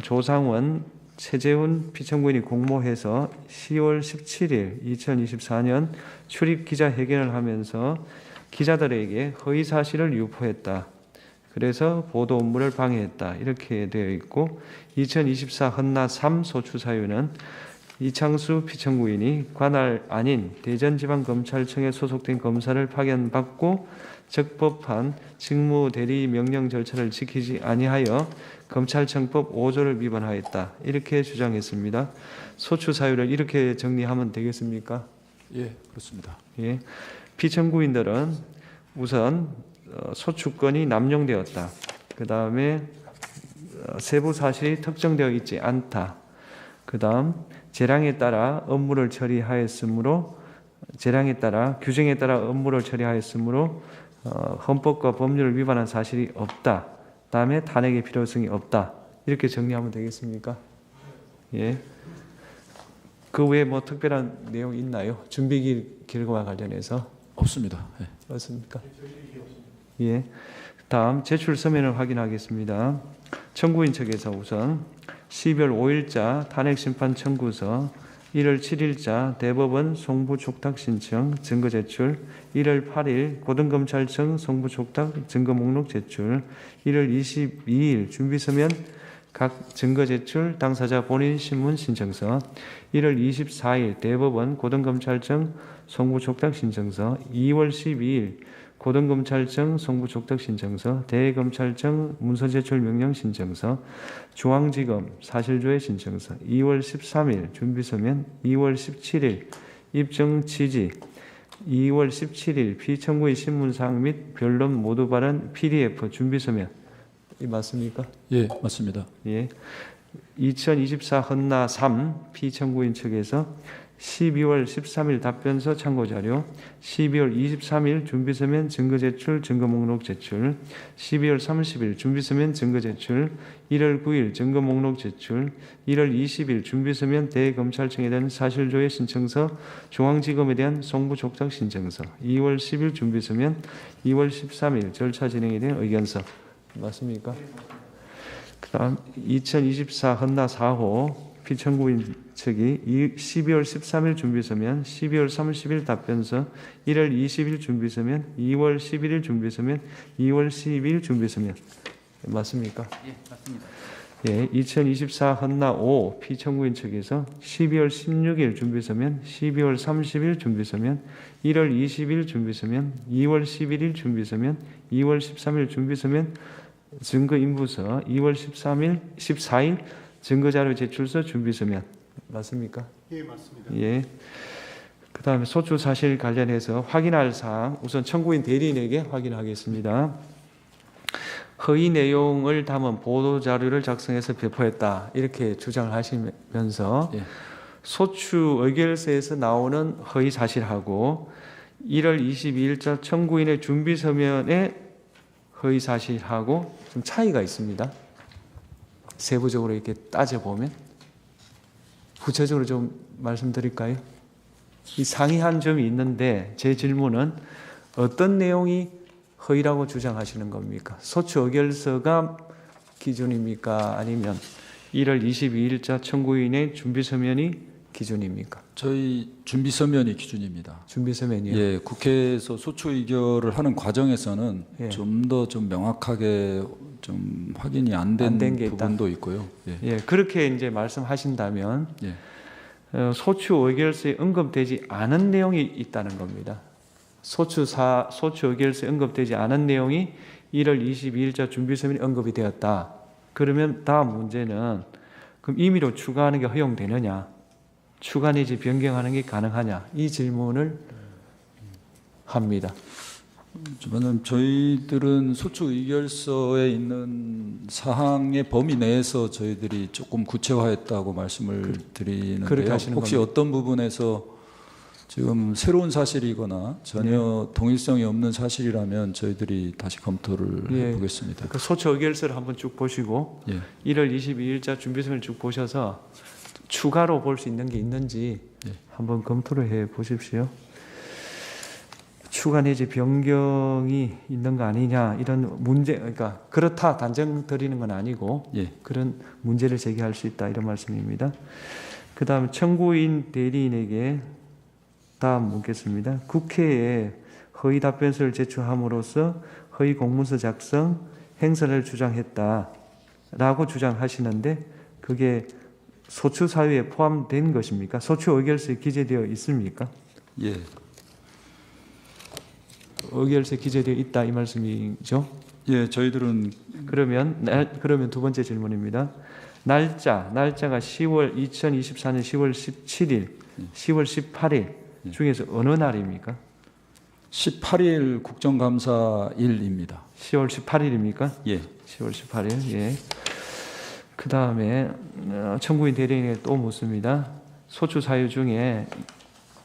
조상원 최재훈 피청구인이 공모해서 10월 17일 2024년 출입 기자회견을 하면서 기자들에게 허위 사실을 유포했다. 그래서 보도 업무를 방해했다. 이렇게 되어 있고 2024 헌나 3 소추 사유는 이창수 피청구인이 관할 아닌 대전지방검찰청에 소속된 검사를 파견받고 적법한 직무대리 명령 절차를 지키지 아니하여 검찰청법 5조를 위반하였다. 이렇게 주장했습니다. 소추 사유를 이렇게 정리하면 되겠습니까? 예, 그렇습니다. 예. 피청구인들은 우선 소추권이 남용되었다. 그 다음에 세부 사실이 특정되어 있지 않다. 그 다음 재량에 따라 업무를 처리하였으므로 재량에 따라 규정에 따라 업무를 처리하였으므로 헌법과 법률을 위반한 사실이 없다. 다음에 탄핵의 필요성이 없다. 이렇게 정리하면 되겠습니까? 예. 그 외에 뭐 특별한 내용 있나요? 준비 결과와 관련해서 없습니다. 예. 맞습니까? 예. 다음 제출 서면을 확인하겠습니다. 청구인 측에서 우선 12월 5일자 탄핵 심판 청구서, 1월 7일자 대법원 송부 촉탁 신청 증거 제출, 1월 8일 고등검찰청 송부 촉탁 증거 목록 제출, 1월 22일 준비 서면 각 증거 제출 당사자 본인 신문 신청서, 1월 24일 대법원 고등검찰청 송부 촉탁 신청서, 2월 12일 고등검찰청 송부족덕신청서, 대검찰청 문서제출명령신청서, 중앙지검 사실조회 신청서, 2월 13일 준비서면, 2월 17일 입증취지, 2월 17일 피청구인 신문사항 및 변론 모두 발언 PDF 준비서면, 이 맞습니까? 예, 맞습니다. 예. 2024 헌나 3 피청구인 측에서 12월 13일 답변서 참고자료, 12월 23일 준비서면 증거제출, 증거목록 제출, 12월 30일 준비서면 증거제출, 1월 9일 증거목록 제출, 1월 20일 준비서면 대검찰청에 대한 사실조회 신청서, 중앙지검에 대한 송부족적 신청서, 2월 10일 준비서면, 2월 13일 절차 진행에 대한 의견서. 맞습니까? 그다음 2024 헌나 4호 피청구인 측이 12월 13일 준비서면, 12월 30일 답변서, 1월 20일 준비서면, 2월 11일 준비서면, 2월 12일 준비서면. 맞습니까? 예, 맞습니다. 예, 2024 헌나 5 피청구인 측에서 12월 16일 준비서면, 12월 30일 준비서면, 1월 20일 준비서면, 2월 11일 준비서면, 2월 13일 준비서면, 증거인부서, 2월 14일 증거자료 제출서 준비서면. 맞습니까? 예, 맞습니다. 예. 그 다음에 소추 사실 관련해서 확인할 사항, 우선 청구인 대리인에게 확인하겠습니다. 허위 내용을 담은 보도자료를 작성해서 배포했다, 이렇게 주장을 하시면서 예. 소추 의결서에서 나오는 허위 사실하고 1월 22일자 청구인의 준비서면의 허위 사실하고 좀 차이가 있습니다. 세부적으로 이렇게 따져보면. 구체적으로 좀 말씀드릴까요? 이 상이한 점이 있는데 제 질문은 어떤 내용이 허위라고 주장하시는 겁니까? 소추 의결서가 기준입니까? 아니면 1월 22일자 청구인의 준비서면이 기준입니까? 저희 준비서면이 기준입니다. 준비서면이요? 예, 국회에서 소추 의결을 하는 과정에서는 예. 좀 더 좀 명확하게 좀 확인이 안 안 된 게 있다. 부분도 있고요. 예. 예, 그렇게 이제 말씀하신다면 예. 소추 의결서에 언급되지 않은 내용이 있다는 겁니다. 소추 의결서에 언급되지 않은 내용이 1월 22일자 준비서면에 언급이 되었다. 그러면 다음 문제는 그럼 임의로 추가하는 게 허용되느냐? 추가 내지 변경하는 게 가능하냐? 이 질문을 합니다. 주변은 저희들은 소추 의결서에 있는 사항의 범위 내에서 저희들이 조금 구체화했다고 말씀을 드리는데요. 그렇게 하시는 혹시 겁니다. 어떤 부분에서 지금 새로운 사실이거나 전혀 동일성이 없는 사실이라면 저희들이 다시 검토를 예. 해보겠습니다. 그 소추 의결서를 한번 쭉 보시고 예. 1월 22일자 준비서면을 쭉 보셔서 추가로 볼 수 있는 게 있는지 예. 한번 검토를 해 보십시오. 추가 내지 변경이 있는 거 아니냐, 이런 문제, 그러니까 그렇다 단정 드리는 건 아니고 예. 그런 문제를 제기할 수 있다, 이런 말씀입니다. 그 다음 청구인 대리인에게 다음 묻겠습니다. 국회에 허위 답변서를 제출함으로써 허위 공문서 작성, 행사를 주장했다라고 주장하시는데 그게 소추 사유에 포함된 것입니까? 소추 의결서에 기재되어 있습니까? 예. 의결서에 기재되어 있다, 이 말씀이죠? 예, 저희들은 그러면 두 번째 질문입니다. 날짜가 2024년 10월 17일, 10월 18일 중에서 어느 날입니까? 18일 국정감사일입니다. 10월 18일입니까? 예. 10월 18일. 예. 그 다음에 청구인 대리인에게 또 묻습니다. 소추 사유 중에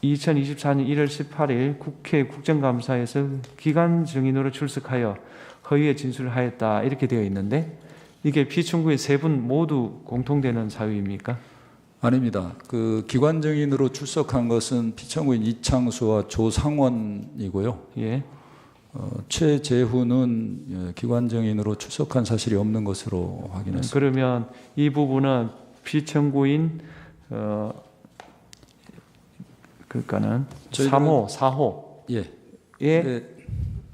2024년 1월 18일 국회 국정감사에서 기관 증인으로 출석하여 허위의 진술을 하였다, 이렇게 되어 있는데 이게 피청구인 세 분 모두 공통되는 사유입니까? 아닙니다. 그 기관 증인으로 출석한 것은 피청구인 이창수와 조상원이고요. 예. 최재훈은 예, 기관 증인으로 출석한 사실이 없는 것으로 확인했습니다. 그러면 이 부분은 피청구인 그러니까는 저희들은- 3호, 4호에 예. 네,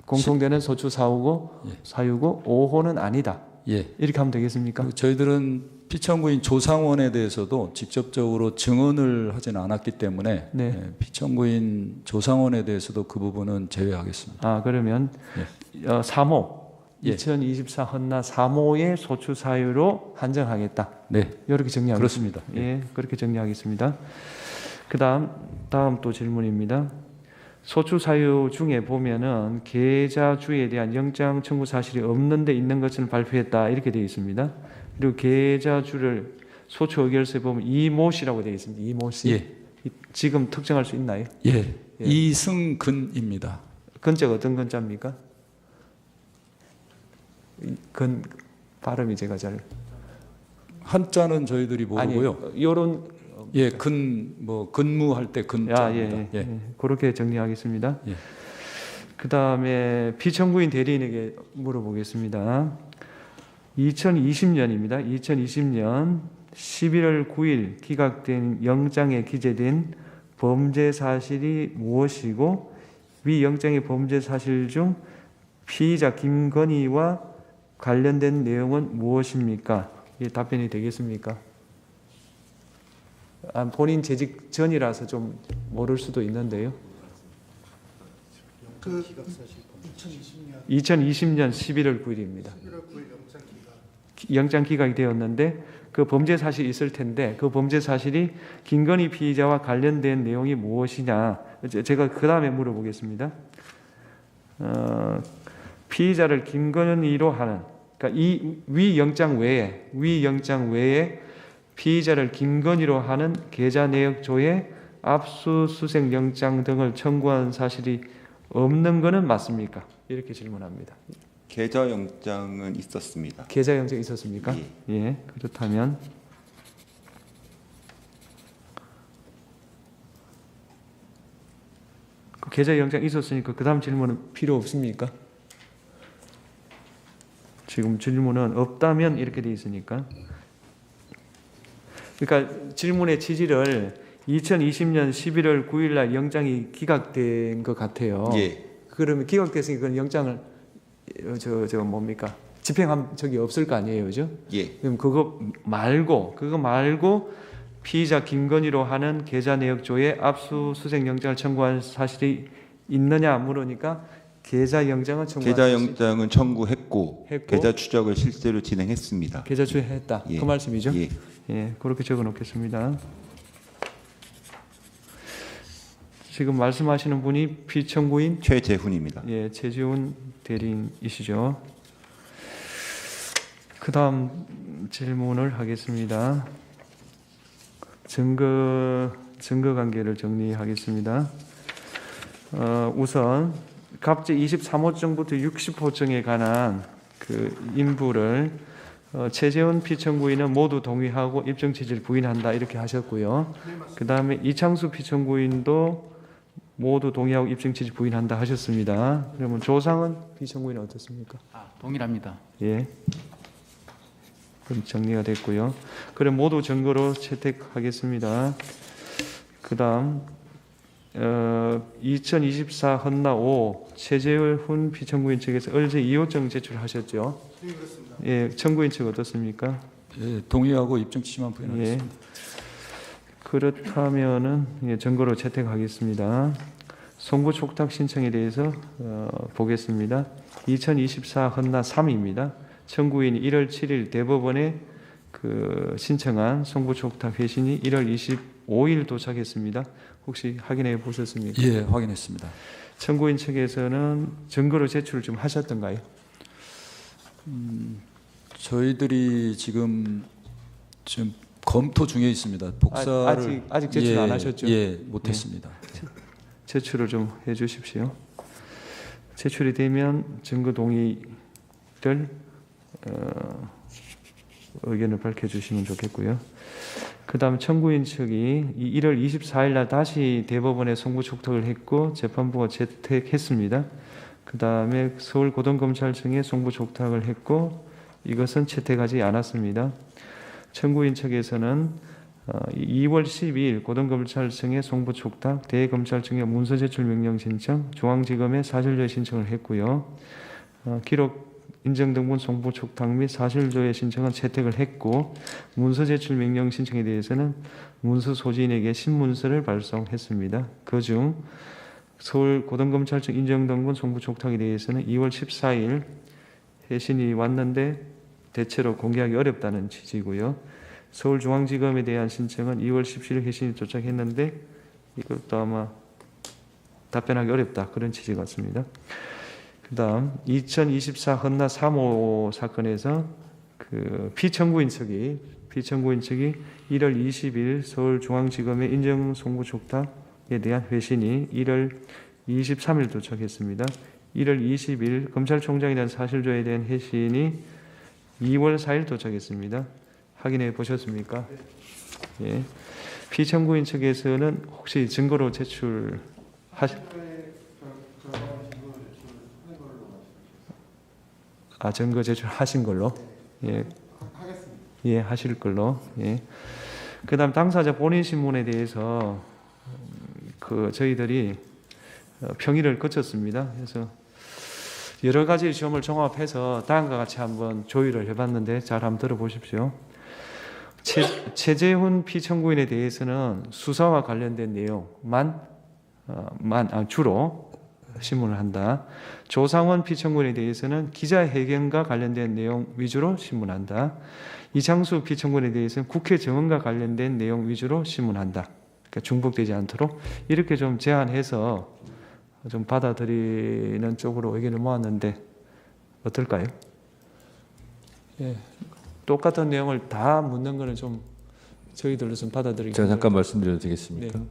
공통되는 소추 사유고 예. 사유고 5호는 아니다. 예. 이렇게 하면 되겠습니까? 저희들은 피청구인 조상원에 대해서도 직접적으로 증언을 하지는 않았기 때문에 네. 예, 피청구인 조상원에 대해서도 그 부분은 제외하겠습니다. 아, 그러면 3호 예. 2024 헌나 3호의 소추 사유로 한정하겠다. 네, 이렇게 정리하겠습니다. 그렇습니다. 예, 그렇게 정리하겠습니다. 다음 또 질문입니다. 소추 사유 중에 보면은 계좌주에 대한 영장 청구 사실이 없는데 있는 것을 발표했다 이렇게 되어 있습니다. 그리고 계좌주를 소추 의결서에 보면 이모 씨라고 되어 있습니다. 이모 씨. 예. 지금 특정할 수 있나요? 예, 이승근입니다. 근자가 어떤 근자입니까? 발음이 제가 잘 한자는 저희들이 모르고요. 아니, 요런 예, 근무할 때 근자입니다. 예. 그렇게 정리하겠습니다. 예. 그다음에 피청구인 대리인에게 물어보겠습니다. 2020년입니다. 2020년 11월 9일 기각된 영장에 기재된 범죄 사실이 무엇이고 위 영장의 범죄 사실 중 피의자 김건희와 관련된 내용은 무엇입니까? 이게 답변이 되겠습니까? 본인 재직 전이라서 좀 모를 수도 있는데요. 2020년 11월 9일입니다. 영장 기각이 되었는데 그 범죄 사실이 있을 텐데 그 범죄 사실이 김건희 피의자와 관련된 내용이 무엇이냐? 제가 그 다음에 물어보겠습니다. 피의자를 김건희로 하는, 그러니까 이 위 영장 외에 피의자를 김건희로 하는 계좌 내역조에 압수수색 영장 등을 청구한 사실이 없는 것은 맞습니까? 이렇게 질문합니다. 계좌 영장은 있었습니다. 계좌 영장이 있었습니까? 예. 그렇다면 그 계좌 영장이 있었으니까 그 다음 질문은 필요 없습니까? 지금 질문은 없다면 이렇게 돼 있으니까. 그러니까 질문의 취지를 2020년 11월 9일 날 영장이 기각된 것 같아요. 예. 그러면 기각됐으니까 그 영장을 저 뭡니까? 집행한 적이 없을 거 아니에요, 그죠? 예. 그럼 그거 말고 피의자 김건희로 하는 계좌 내역조에 압수수색 영장을 청구한 사실이 있느냐 물으니까 계좌 영장은 계좌 영장은 청구했고 했고, 계좌 추적을 실제로 진행했습니다. 계좌 추적했다. 예. 그 말씀이죠? 예. 예, 그렇게 적어 놓겠습니다. 지금 말씀하시는 분이 피청구인 최재훈입니다. 예, 최지훈 대리인이시죠. 그다음 질문을 하겠습니다. 증거 관계를 정리하겠습니다. 우선 갑제 23호증부터 60호증에 관한 그 인부를 최재훈 피청구인은 모두 동의하고 입증 취지를 부인한다 이렇게 하셨고요. 그 다음에 이창수 피청구인도 모두 동의하고 입증 취지 부인한다 하셨습니다. 그러면 조상은 피청구인은 어떻습니까? 동일합니다. 예. 그럼 정리가 됐고요. 그럼 모두 증거로 채택하겠습니다. 그다음 2024 헌나 5 최재훈 피청구인 측에서 의제 2호증 제출하셨죠? 네, 그렇습니다. 예, 청구인 측 어떻습니까? 예, 동의하고 입증 취지만 부인하겠습니다. 예. 그렇다면은 증거로 채택하겠습니다. 송부 촉탁 신청에 대해서 보겠습니다. 2024 헌나 3입니다. 청구인이 1월 7일 대법원에 그 신청한 송부 촉탁 회신이 1월 25일 도착했습니다. 혹시 확인해 보셨습니까? 예, 확인했습니다. 청구인 측에서는 증거로 제출을 좀 하셨던가요? 저희들이 지금 검토 중에 있습니다. 복사를 아직 제출 안 하셨죠? 예, 못했습니다. 제출을 좀 해주십시오. 제출이 되면 증거 동의를 의견을 밝혀주시면 좋겠고요. 그 다음 청구인 측이 1월 24일 날 다시 대법원에 송부 촉탁을 했고 재판부가 채택했습니다. 그 다음에 서울고등검찰청에 송부 촉탁을 했고 이것은 채택하지 않았습니다. 청구인 측에서는 2월 12일 고등검찰청에 송부 촉탁, 대검찰청에 문서 제출 명령 신청, 중앙지검에 사실조회 신청을 했고요. 기록 인정등본 송부 촉탁 및 사실조회 신청은 채택을 했고 문서 제출 명령 신청에 대해서는 문서 소지인에게 신문서를 발송했습니다. 그중 서울 고등검찰청 인정등본 송부 촉탁에 대해서는 2월 14일 회신이 왔는데 대체로 공개하기 어렵다는 취지고요. 서울중앙지검에 대한 신청은 2월 17일 회신이 도착했는데 이것도 아마 답변하기 어렵다 그런 취지 같습니다. 그다음 2024 헌나 3호 사건에서 그 피청구인 측이 1월 20일 서울중앙지검의 인정송부 촉탁에 대한 회신이 1월 23일 도착했습니다. 1월 20일 검찰총장에 대한 사실조회에 대한 회신이 2월 4일 도착했습니다. 확인해 보셨습니까? 예. 피청구인 측에서는 혹시 증거로 증거 제출하신 걸로? 예. 예, 하실 걸로. 예. 그다음 당사자 본인 신문에 대해서 저희들이 평의를 거쳤습니다. 그래서 여러 가지 시험을 종합해서 다음과 같이 한번 조율을 해봤는데 잘 한번 들어보십시오. 최재훈 피청구인에 대해서는 수사와 관련된 내용만 주로 신문을 한다. 조상원 피청구인에 대해서는 기자회견과 관련된 내용 위주로 신문한다. 이창수 피청구인에 대해서는 국회 정원과 관련된 내용 위주로 신문한다. 그러니까 중복되지 않도록 이렇게 좀 제한해서 좀 받아들이는 쪽으로 의견을 모았는데 어떨까요? 예, 똑같은 내용을 다 묻는 거는 좀 저희들로 좀 받아들이기. 제가 잠깐 말씀드려도 되겠습니까? 네.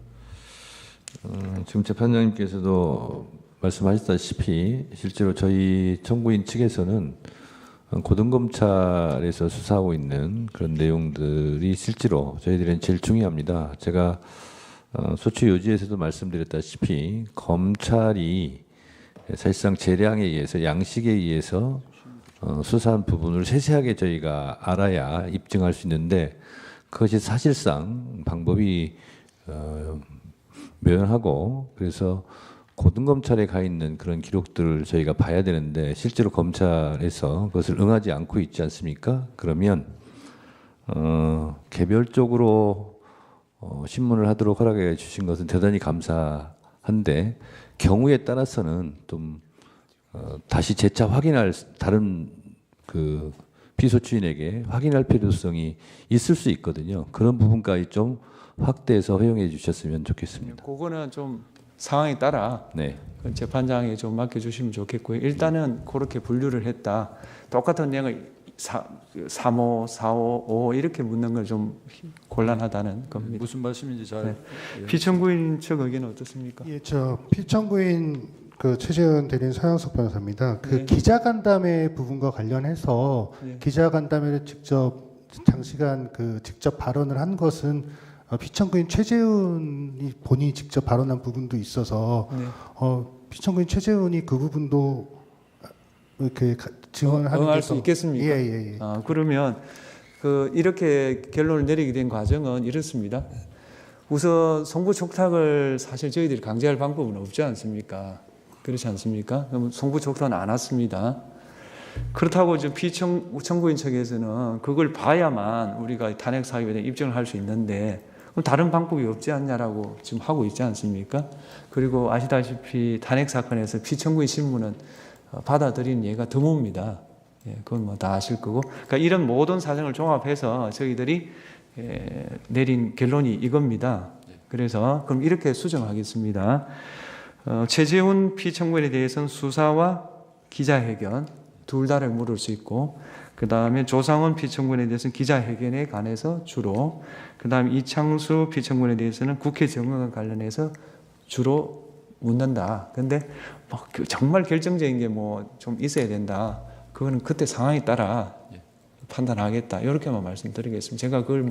지금 재판장님께서도 말씀하셨다시피 실제로 저희 청구인 측에서는 고등검찰에서 수사하고 있는 그런 내용들이 실제로 저희들은 제일 중요합니다. 제가 소추 요지에서도 말씀드렸다시피 검찰이 사실상 재량에 의해서 양식에 의해서 수사한 부분을 세세하게 저희가 알아야 입증할 수 있는데 그것이 사실상 방법이 묘연하고 그래서 고등검찰에 가 있는 그런 기록들을 저희가 봐야 되는데 실제로 검찰에서 그것을 응하지 않고 있지 않습니까? 그러면 개별적으로 신문을 하도록 허락해 주신 것은 대단히 감사한데 경우에 따라서는 좀 다시 재차 확인할 다른 그 피소추인에게 확인할 필요성이 있을 수 있거든요. 그런 부분까지 좀 확대해서 허용해 주셨으면 좋겠습니다. 그거는 좀 상황에 따라 네. 재판장에 좀 맡겨주시면 좋겠고요. 일단은 그렇게 분류를 했다. 똑같은 내용을 3호, 4호, 5 이렇게 묻는 걸 좀 곤란하다는 겁니다. 무슨 말씀인지 잘 피청구인 측 의견은 어떻습니까? 예, 저 피청구인 최재현 대리인 서영석 변호사입니다. 네. 기자간담회 부분과 관련해서 네. 기자간담회를 장시간 직접 발언을 한 것은 피청구인 최재훈이 본인이 직접 발언한 부분도 있어서 네. 피청구인 최재훈이 그 부분도 이렇게 증언하는 응할 수 있겠습니까? 예. 그러면 이렇게 결론을 내리게 된 과정은 이렇습니다. 우선 송부 촉탁을 사실 저희들이 강제할 방법은 없지 않습니까? 그렇지 않습니까? 그럼 송부 촉탁은 안 왔습니다. 그렇다고 지금 피청구인 측에서는 그걸 봐야만 우리가 탄핵 사유에 대해 입증을 할 수 있는데 그럼 다른 방법이 없지 않냐라고 지금 하고 있지 않습니까? 그리고 아시다시피 탄핵 사건에서 피청구인 신문은 받아들이는 예가 드뭅니다. 예, 그건 뭐 다 아실 거고. 그러니까 이런 모든 사정을 종합해서 저희들이 내린 결론이 이겁니다. 그래서 그럼 이렇게 수정하겠습니다. 최재훈 피청구인에 대해서는 수사와 기자회견 둘 다를 물을 수 있고, 그 다음에 조상원 피청구인에 대해서는 기자회견에 관해서 주로, 그 다음에 이창수 피청구인에 대해서는 국회 정원과 관련해서 주로 묻는다. 근데 정말 결정적인 게 좀 있어야 된다. 그거는 그때 상황에 따라 판단하겠다. 이렇게만 말씀드리겠습니다. 제가 그걸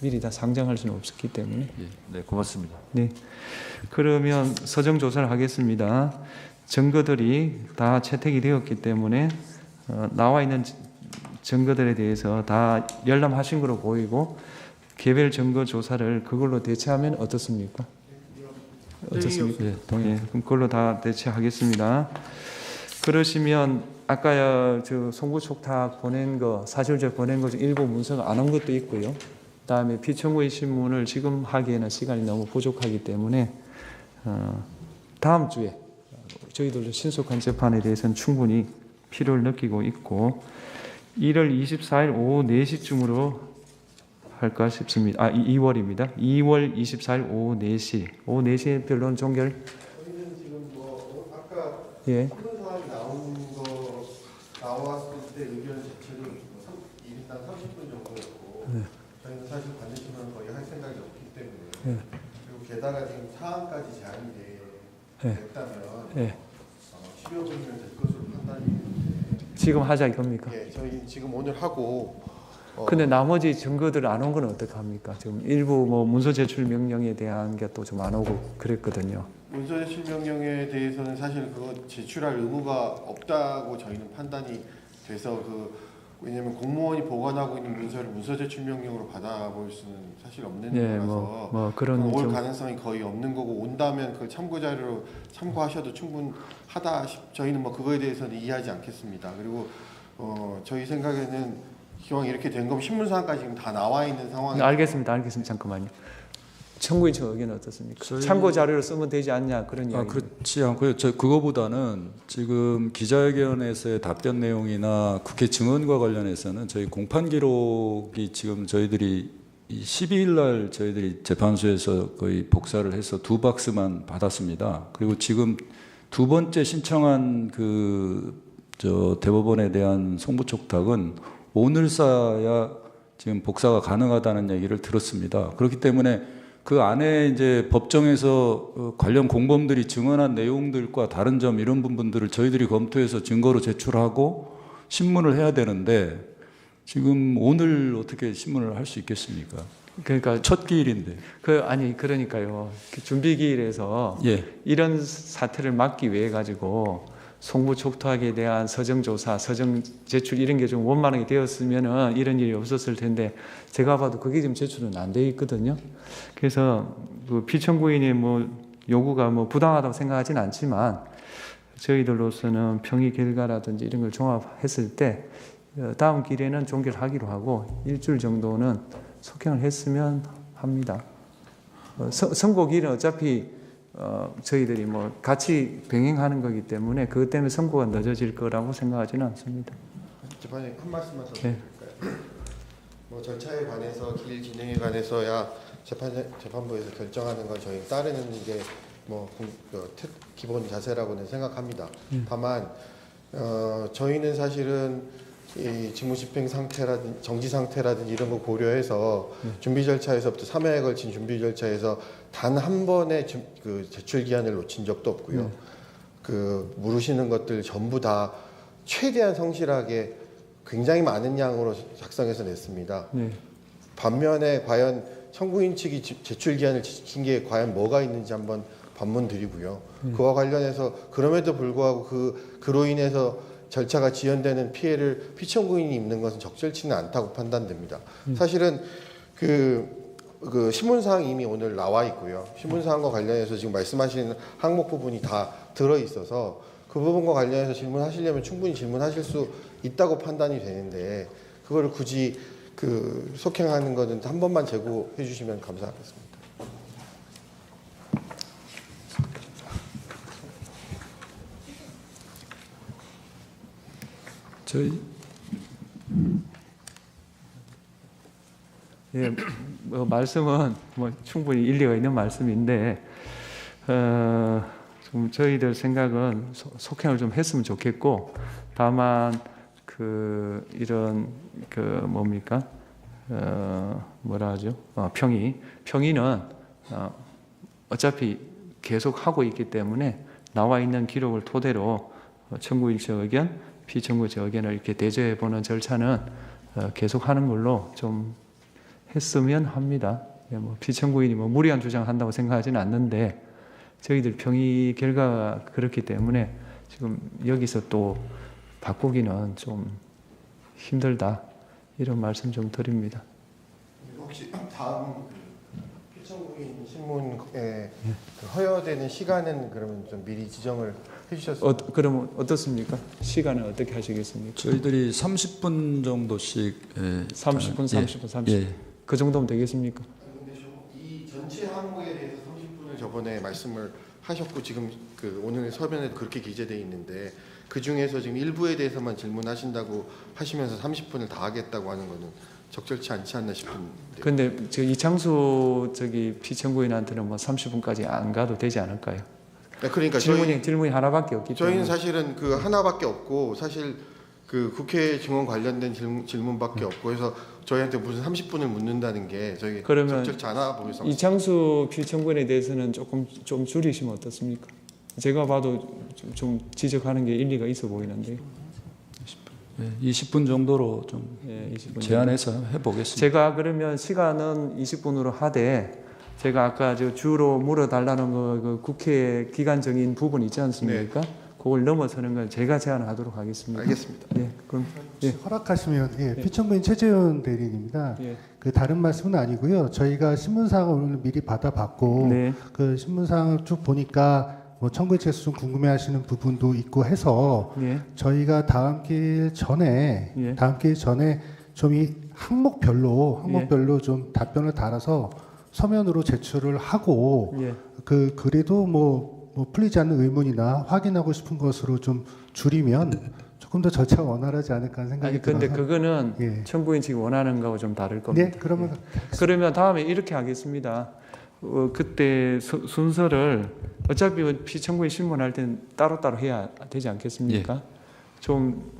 미리 다 상정할 수는 없었기 때문에. 네, 고맙습니다. 네. 그러면 서정 조사를 하겠습니다. 증거들이 다 채택이 되었기 때문에 나와 있는 증거들에 대해서 다 열람하신 거로 보이고 개별 증거 조사를 그걸로 대체하면 어떻습니까? 어떻습니까? 예, 동의. 그럼 그걸로 다 대체하겠습니다. 그러시면 아까 저 송부촉탁 보낸 거 사실적 보낸 거 중 일부 문서가 안 온 것도 있고요. 그다음에 피청구인 신문을 지금 하기에는 시간이 너무 부족하기 때문에 다음 주에 저희들도 신속한 재판에 대해서는 충분히 필요를 느끼고 있고 1월 24일 오후 4시쯤으로 할까 싶습니다. 2월입니다. 2월 24일 오후 4시. 오후 4시에 변론 종결. 저희는 지금 뭐 아까 예. 신문사항이 나왔을 때 의견 자체는 1인당 30분 정도였고 저희는 사실 반대신문을 거의 할 생각이 없기 때문에 그리고 게다가 지금 사안까지 제한이 됐다면 10여 분이면 될 것으로 판단이 되는데 지금 하자 이겁니까? 예, 저희 지금 오늘 하고 근데 나머지 증거들 안 온 건 어떡합니까? 지금 일부 뭐 문서 제출 명령에 대한 게 또 좀 안 오고 그랬거든요. 문서 제출 명령에 대해서는 사실 그거 제출할 의무가 없다고 저희는 판단이 돼서 왜냐하면 공무원이 보관하고 있는 문서를 문서 제출 명령으로 받아볼 수는 사실 없는 예, 거라서 뭐 그런 올 좀 가능성이 거의 없는 거고 온다면 그걸 참고 자료로 참고하셔도 충분하다. 저희는 뭐 그거에 대해서는 이해하지 않겠습니다. 그리고 저희 생각에는 기왕 이렇게 된 거면 신문사항까지 지금 다 나와 있는 상황이 알겠습니다. 잠깐만요. 청구인 측 의견은 어떻습니까? 참고 자료로 쓰면 되지 않냐 그런 이야기. 그렇지 않고요. 그거보다는 지금 기자회견에서의 답변 내용이나 국회 증언과 관련해서는 저희 공판 기록이 지금 저희들이 12일 날 저희들이 재판소에서 거의 복사를 해서 2박스만 받았습니다. 그리고 지금 두 번째 신청한 대법원에 대한 송부촉탁은 오늘서야 지금 복사가 가능하다는 얘기를 들었습니다. 그렇기 때문에 그 안에 이제 법정에서 관련 공범들이 증언한 내용들과 다른 점 이런 부분들을 저희들이 검토해서 증거로 제출하고 신문을 해야 되는데 지금 오늘 어떻게 신문을 할 수 있겠습니까? 그러니까 첫 기일인데. 그러니까요. 준비 기일에서 이런 사태를 막기 위해 가지고 송부촉탁에 대한 서정조사, 서정 제출 이런 게 좀 원만하게 되었으면은 이런 일이 없었을 텐데 제가 봐도 그게 지금 제출은 안 돼 있거든요. 그래서 그 피청구인의 뭐 요구가 뭐 부당하다고 생각하지는 않지만 저희들로서는 평의 결과라든지 이런 걸 종합했을 때 다음 기일에는 종결하기로 하고 일주일 정도는 속행을 했으면 합니다. 선고기일은 어차피 저희들이 뭐 같이 병행하는 거기 때문에 그것 때문에 선고가 늦어질 거라고 생각하지는 않습니다. 재판장님 한 말씀만 더 드릴까요? 뭐 절차에 관해서 길 진행에 관해서야 재판부에서 결정하는 걸 저희 따르는 게 뭐 기본 자세라고는 생각합니다. 다만 저희는 사실은 이 직무집행 상태라든지 정지 상태라든지 이런 거 고려해서 준비 절차에서부터 3회에 걸친 준비 절차에서 단 한 번의 제출 기한을 놓친 적도 없고요. 물으시는 것들 전부 다 최대한 성실하게 굉장히 많은 양으로 작성해서 냈습니다. 반면에 과연 청구인 측이 제출 기한을 지킨 게 과연 뭐가 있는지 한번 반문드리고요. 그와 관련해서 그럼에도 불구하고 그로 인해서 절차가 지연되는 피해를 피청구인이 입는 것은 적절치는 않다고 판단됩니다. 사실은 신문사항이 이미 오늘 나와 있고요. 신문사항과 관련해서 지금 말씀하시는 항목 부분이 다 들어 있어서 그 부분과 관련해서 질문하시려면 충분히 질문하실 수 있다고 판단이 되는데 그거를 굳이 속행하는 것은 한 번만 제고해 주시면 감사하겠습니다. 말씀은 뭐 충분히 일리가 있는 말씀인데 좀 저희들 생각은 속행을 좀 했으면 좋겠고 다만 이런 뭡니까 뭐라 하죠? 평의는 어차피 계속 하고 있기 때문에 나와 있는 기록을 토대로 청구인 측 의견, 피청구 측 의견을 이렇게 대조해 보는 절차는 계속 하는 걸로 좀 했으면 합니다. 뭐 피청구인이 뭐 무리한 주장을 한다고 생각하지는 않는데 저희들 평의 결과가 그렇기 때문에 지금 여기서 또 바꾸기는 좀 힘들다 이런 말씀 좀 드립니다. 혹시 다음 피청구인 신문에 그 허여되는 시간은 그러면 좀 미리 지정을 해주셨어요? 그러면 어떻습니까? 시간은 어떻게 하시겠습니까? 저희들이 30분 정도씩 30분, 30분, 30분. 예. 그 정도면 되겠습니까? 근데 이 전체 항목에 대해서 30분을 저번에 말씀을 하셨고 지금 그 오늘 서면에도 그렇게 기재돼 있는데 그 중에서 지금 일부에 대해서만 질문하신다고 하시면서 30분을 다 하겠다고 하는 거는 적절치 않지 않나 싶은데. 근데 저 이창수 피청구인한테는 뭐 30분까지 안 가도 되지 않을까요? 네, 그러니까 질문이 하나밖에 없기 때문에. 저희는 사실은 그 하나밖에 없고 사실 그 국회 증언 관련된 질문밖에 없고 해서 저희한테 무슨 30분을 묻는다는 게 저희 그러면 적절치 않아 보여서. 이창수 피청구인에 대해서는 좀 줄이시면 어떻습니까? 제가 봐도 좀 지적하는 게 일리가 있어 보이는데. 20분 정도로 좀 20분 제한해서 해보겠습니다. 제가 그러면 시간은 20분으로 하되 제가 아까 저 주로 물어달라는 그 국회 기간적인 부분 있지 않습니까? 그걸 넘어서는 건 제가 제안하도록 하겠습니다. 알겠습니다. 예, 그럼 허락하시면 피청구인 최재훈 대리인입니다. 예. 그 다른 말씀은 아니고요. 저희가 신문사항을 오늘 미리 받아봤고 네. 그 신문사항을 쭉 보니까 뭐 청구에 대해서 좀 궁금해하시는 부분도 있고 해서 예. 저희가 다음 기일 전에 좀 이 항목별로 좀 답변을 달아서 서면으로 제출을 하고 예. 그래도 뭐 풀리지 않는 의문이나 확인하고 싶은 것으로 좀 줄이면 조금 더 절차가 원활하지 않을까 하는 생각이 아니 근데 들어서. 그거는 예. 청구인 측이 원하는 거하고 좀 다를 겁니다. 네, 그러면 그러면 다음에 이렇게 하겠습니다. 그때 순서를 어차피 피청구인 신문할 때는 따로따로 해야 되지 않겠습니까? 좀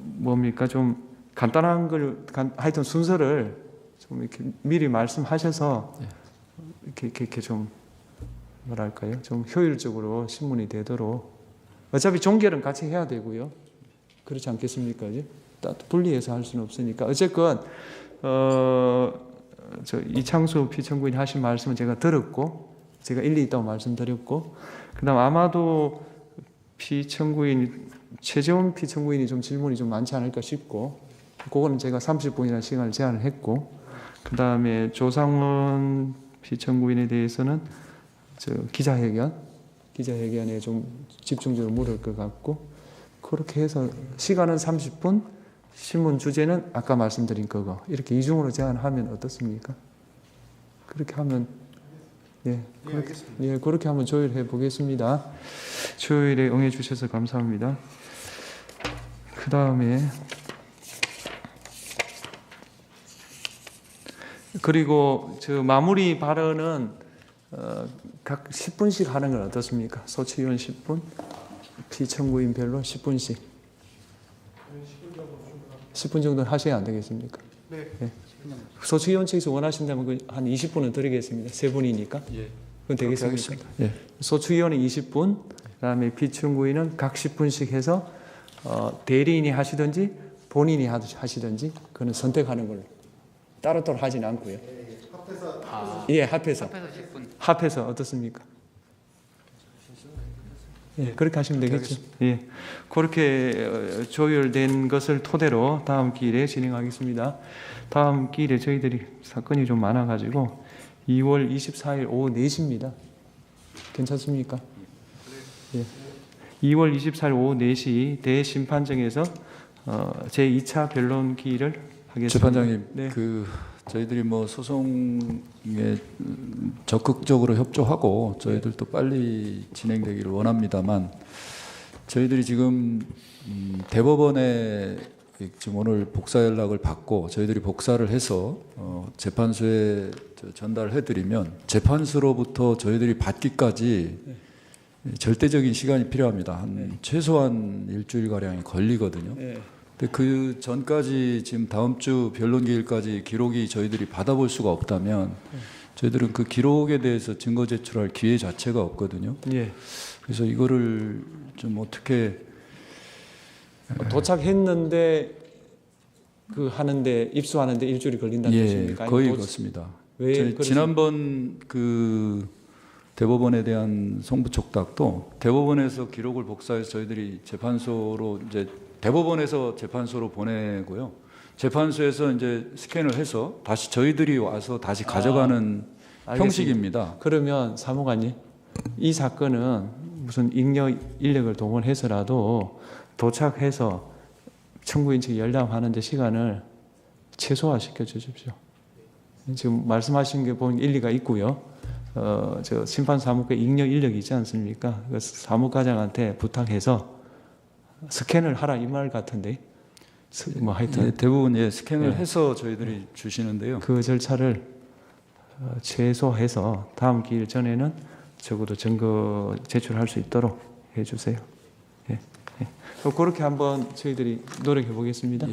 뭡니까 좀 간단한 걸 하여튼 순서를 좀 이렇게 미리 말씀하셔서 이렇게 좀 뭐랄까요? 좀 효율적으로 신문이 되도록 어차피 종결은 같이 해야 되고요. 그렇지 않겠습니까? 이제 분리해서 할 수는 없으니까 어쨌건 저 이창수 피청구인 하신 말씀은 제가 들었고 제가 일리 있다고 말씀드렸고 그다음 아마도 최재원 피청구인이 좀 질문이 좀 많지 않을까 싶고 그거는 제가 30분이라는 시간을 제한을 했고 그다음에 조상원 피청구인에 대해서는 저 기자회견에 좀 집중적으로 물을 것 같고 그렇게 해서 시간은 30분 신문 주제는 아까 말씀드린 그거 이렇게 이중으로 제한하면 어떻습니까? 그렇게 하면 그렇게 한번 조율해 보겠습니다. 조율에 응해 주셔서 감사합니다. 그 다음에 그리고 저 마무리 발언은 각 10분씩 하는 건 어떻습니까? 소추위원 10분, 피청구인별로 10분씩. 10분 정도 하셔야 안 되겠습니까? 네. 소추위원 측에서 원하신다면 한 20분은 드리겠습니다. 세 분이니까. 예. 그건 되겠습니까? 예. 소추위원은 20분, 그다음에 피청구인은 각 10분씩 해서 대리인이 하시든지 본인이 하시든지 그거는 선택하는 걸로. 따로따로 하진 않고요. 합해서 10분. 합해서 어떻습니까? 예, 그렇게 하시면 되겠죠. 예, 그렇게 조율된 것을 토대로 다음 기일에 진행하겠습니다. 다음 기일에 저희들이 사건이 좀 많아가지고 2월 24일 오후 4시입니다. 괜찮습니까? 예. 2월 24일 오후 4시 대심판정에서 제2차 변론 기일을 하겠습니다. 재판장님, 네. 저희들이 뭐 소송에 적극적으로 협조하고 저희들도 빨리 진행되기를 원합니다만 저희들이 지금 대법원에 지금 오늘 복사 연락을 받고 저희들이 복사를 해서 재판소에 전달해드리면 재판소로부터 저희들이 받기까지 절대적인 시간이 필요합니다. 최소한 일주일 가량이 걸리거든요. 근데 그 전까지 지금 다음 주 변론 기일까지 기록이 저희들이 받아볼 수가 없다면 저희들은 그 기록에 대해서 증거 제출할 기회 자체가 없거든요. 그래서 이거를 좀 어떻게 도착했는데 하는데 입수하는데 일주일이 걸린다는 뜻입니까? 거의 그렇습니다. 왜 지난번 대법원에 대한 송부촉탁도 대법원에서 기록을 복사해서 저희들이 재판소로 이제 대법원에서 재판소로 보내고요. 재판소에서 이제 스캔을 해서 다시 저희들이 와서 다시 가져가는 알겠습니다. 형식입니다. 그러면 사무관님, 이 사건은 무슨 인력 인력을 동원해서라도 도착해서 청구인 측 열람하는데 시간을 최소화시켜 주십시오. 지금 말씀하신 게 보면 일리가 있고요. 저 심판 사무과 인력 인력이 있지 않습니까? 그 사무과장한테 부탁해서 스캔을 하라 이 말 같은데. 뭐 하여튼 예, 대부분 스캔을 예. 해서 저희들이 주시는데요. 그 절차를 최소화해서 다음 기일 전에는 적어도 증거 제출할 수 있도록 해주세요. 예. 그렇게 한번 저희들이 노력해 보겠습니다.